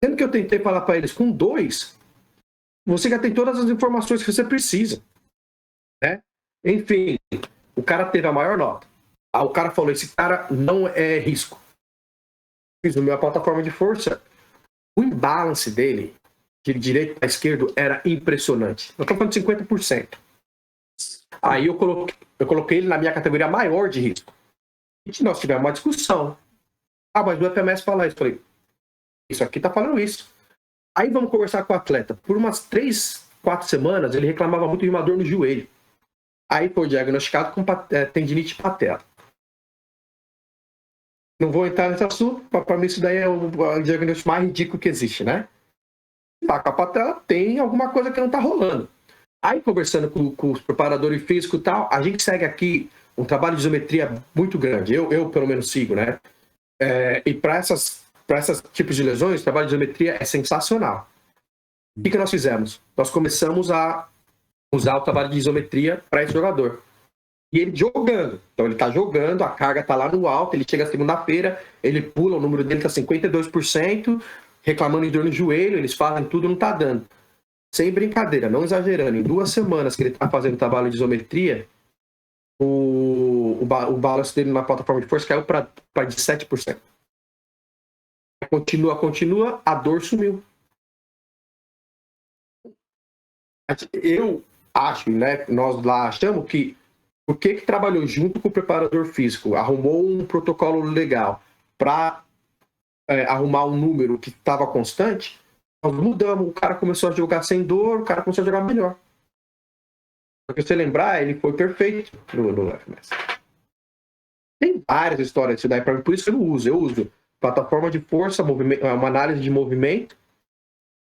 Sendo que eu tentei falar para eles, com 2, você já tem todas as informações que você precisa. Né? Enfim, o cara teve a maior nota. O cara falou, esse cara não é risco. Fiz a minha plataforma de força, o imbalance dele, de direito para esquerdo, era impressionante. Eu estou falando de 50%. Aí eu coloquei ele na minha categoria maior de risco. E nós tivemos uma discussão. Mas o FMS fala isso. Eu falei, isso aqui tá falando isso. Aí vamos conversar com o atleta. Por umas 3, 4 semanas, ele reclamava muito de uma dor no joelho. Aí foi diagnosticado com tendinite patela. não vou entrar nesse assunto, para mim isso daí é o diagnóstico mais ridículo que existe, né? Tá com a patela, tem alguma coisa que não tá rolando. Aí, conversando com os preparadores físicos e tal, a gente segue aqui um trabalho de isometria muito grande. Eu pelo menos, sigo, né? E para esses tipos de lesões, o trabalho de isometria é sensacional. O que nós fizemos? Nós começamos a usar o trabalho de isometria para esse jogador. E ele jogando. Então ele tá jogando, a carga tá lá no alto, ele chega segunda-feira, ele pula, o número dele tá 52%, reclamando em dor no joelho, eles fazem tudo, não tá dando. Sem brincadeira, não exagerando, em 2 semanas que ele tá fazendo trabalho de isometria, o balanço dele na plataforma de força caiu para de 7%. Continua, a dor sumiu. Eu acho, né, nós lá achamos que o que trabalhou junto com o preparador físico, arrumou um protocolo legal para arrumar um número que estava constante, nós mudamos, o cara começou a jogar sem dor, o cara começou a jogar melhor. Porque se você lembrar, ele foi perfeito no FMS. Tem várias histórias disso daí, por isso que eu uso plataforma de força, uma análise de movimento.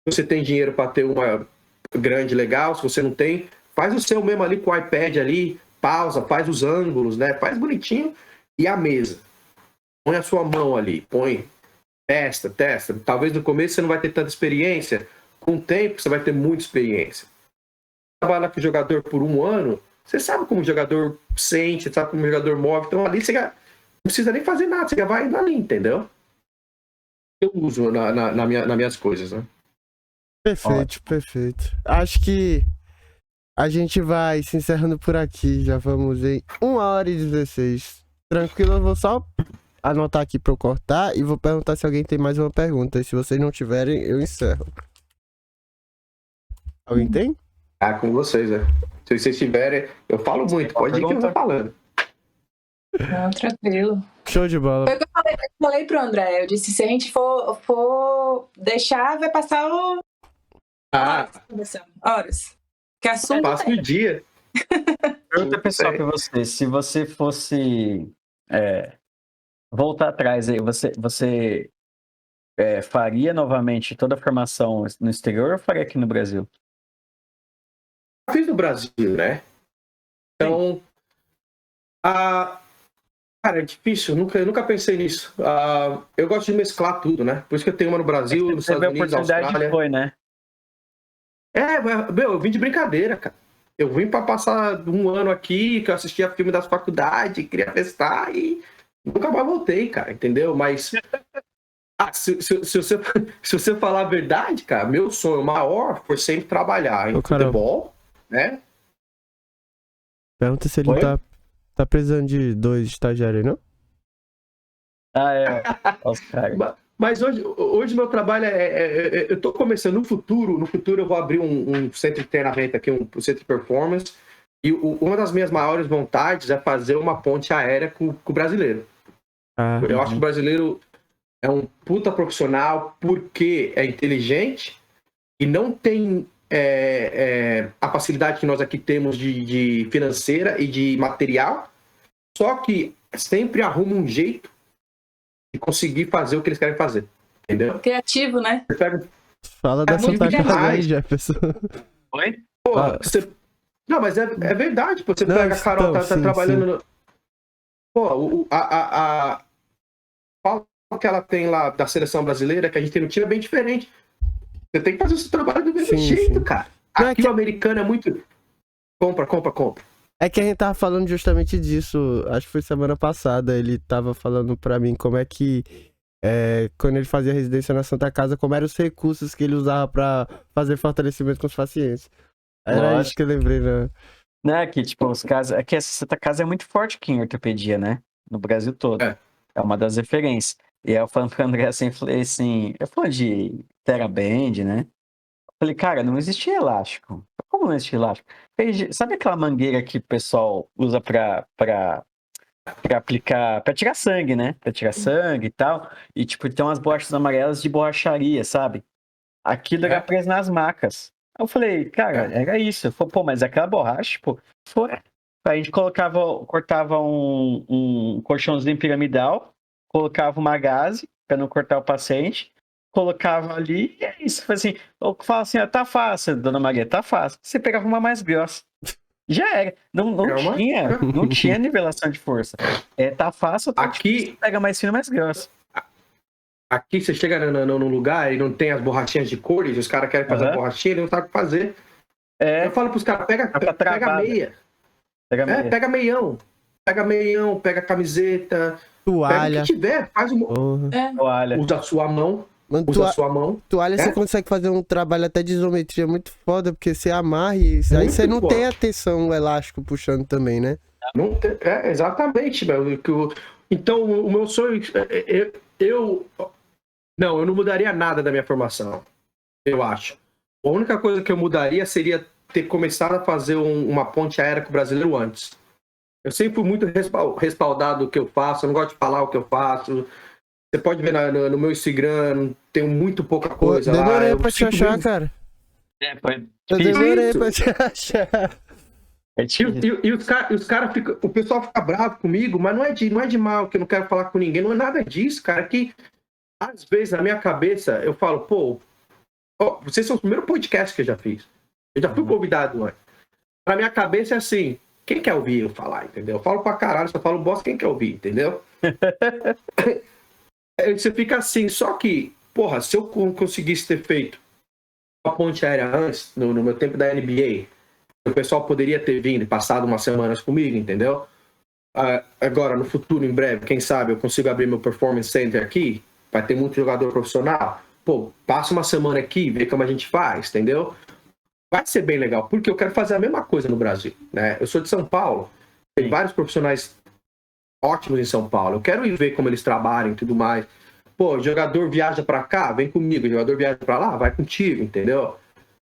Se você tem dinheiro para ter uma grande legal, se você não tem, faz o seu mesmo ali com o iPad ali, pausa, faz os ângulos, né? Faz bonitinho. E a mesa. Põe a sua mão ali, testa. Talvez no começo você não vai ter tanta experiência. Com o tempo você vai ter muita experiência. Trabalhar com o jogador por 1 ano, você sabe como o jogador sente, você sabe como o jogador move. Então ali você não precisa nem fazer nada, você já vai ali, entendeu? Eu uso nas minhas coisas, né? Perfeito. Acho que a gente vai se encerrando por aqui. Já vamos em 1h16. Tranquilo, eu vou só anotar aqui pra eu cortar e vou perguntar se alguém tem mais uma pergunta. E se vocês não tiverem, eu encerro. Alguém tem? Com vocês, né? Se vocês tiverem, eu falo muito, pode ir que eu vou falando. Não, tranquilo. Show de bola. Foi o que eu falei pro André. Eu disse, se a gente for deixar, vai passar horas. Que assunto passa o dia. Pergunta pessoal pra você. Se você fosse voltar atrás aí, você faria novamente toda a formação no exterior ou faria aqui no Brasil? Eu fiz no Brasil, né? Então, cara, é difícil, eu nunca pensei nisso. Eu gosto de mesclar tudo, né? Por isso que eu tenho uma no Brasil, nos Estados Unidos, na Austrália. Foi, né? Eu vim de brincadeira, cara. Eu vim para passar 1 ano aqui, que eu assistia filme das faculdades, queria festar e nunca mais voltei, cara, entendeu? Mas se você falar a verdade, cara, meu sonho maior foi sempre trabalhar em futebol, né? Pergunta se ele tá precisando de 2 estagiários, não? Os caras. Mas hoje meu trabalho eu tô começando no futuro eu vou abrir um centro de treinamento aqui, um centro de performance, e uma das minhas maiores vontades é fazer uma ponte aérea com o brasileiro. Eu acho que o brasileiro é um puta profissional porque é inteligente e não tem a facilidade que nós aqui temos de financeira e de material, só que sempre arruma um jeito de conseguir fazer o que eles querem fazer, entendeu? Criativo, né? Fala da Santa Casa aí, Jefferson. Oi? Pô, não, mas é verdade, pô. Você pega a Carol, tá trabalhando... Sim. Pô, a que ela tem lá da seleção brasileira, que a gente tem no time, é bem diferente. Você tem que fazer o seu trabalho do mesmo jeito, cara. Aqui o americano é muito... Compra. É que a gente tava falando justamente disso, acho que foi semana passada, ele tava falando pra mim como é que, quando ele fazia residência na Santa Casa, como eram os recursos que ele usava pra fazer fortalecimento com os pacientes. Era isso que eu lembrei, né? Né, que tipo, os casos... É que essa Santa Casa é muito forte aqui em ortopedia, né? No Brasil todo. É uma das referências. E aí eu falando pro André assim, falei assim, eu falando de TheraBand, né? Falei, cara, não existia elástico. Como não existia elástico? Sabe aquela mangueira que o pessoal usa pra aplicar, pra tirar sangue, né? Pra tirar sangue e tal. E, tipo, tem umas borrachas amarelas de borracharia, sabe? Aquilo era preso nas macas. Aí eu falei, cara, era isso. Eu falei, pô, mas aquela borracha, tipo, foi. Aí a gente cortava um colchãozinho piramidal, colocava uma gaze para não cortar o paciente, colocava ali e é isso. Foi assim, eu falo assim, tá fácil, dona Maria, tá fácil. Você pegava uma mais grossa. Já era. Não tinha nivelação de força. Tá fácil, Aqui, você pega mais fino, mais grosso. Aqui você chega num lugar e não tem as borrachinhas de cores, os caras querem fazer a borrachinha, eles não sabem o que fazer. Eu falo pros caras, pega meia. Pega meião. Pega meião, pega camiseta. Toalha. Pega o que tiver, faz Toalha. Usa a sua mão. Mano, Usa a sua mão. Toalha você consegue fazer um trabalho até de isometria muito foda, porque você amarra e aí você não tem a tensão, o elástico puxando também, né? Não tem, exatamente, meu. Então, o meu sonho... Eu não mudaria nada da minha formação, eu acho. A única coisa que eu mudaria seria ter começado a fazer uma ponte aérea com o brasileiro antes. Eu sempre fui muito respaldado do que eu faço, eu não gosto de falar o que eu faço. Você pode ver no meu Instagram, tenho muito pouca coisa lá. Demorei pra te achar, cara. Eu demorei pra te achar. E os caras ficam... O pessoal fica bravo comigo, mas não é de mal, que eu não quero falar com ninguém, não é nada disso, cara. Que às vezes na minha cabeça eu falo, vocês são os primeiros podcasts que eu já fiz. Eu já fui convidado antes. Na minha cabeça é assim, quem quer ouvir eu falar, entendeu? Eu falo pra caralho, só falo bosta, quem quer ouvir, entendeu? Você fica assim, só que, se eu conseguisse ter feito uma ponte aérea antes, no meu tempo da NBA, o pessoal poderia ter vindo e passado umas semanas comigo, entendeu? Agora, no futuro, em breve, quem sabe, eu consigo abrir meu performance center aqui, vai ter muito jogador profissional. Passa uma semana aqui, vê como a gente faz, entendeu? Vai ser bem legal, porque eu quero fazer a mesma coisa no Brasil, né? Eu sou de São Paulo, tem vários profissionais ótimos em São Paulo. Eu quero ir ver como eles trabalham e tudo mais. O jogador viaja pra cá, vem comigo. O jogador viaja pra lá, vai contigo, entendeu?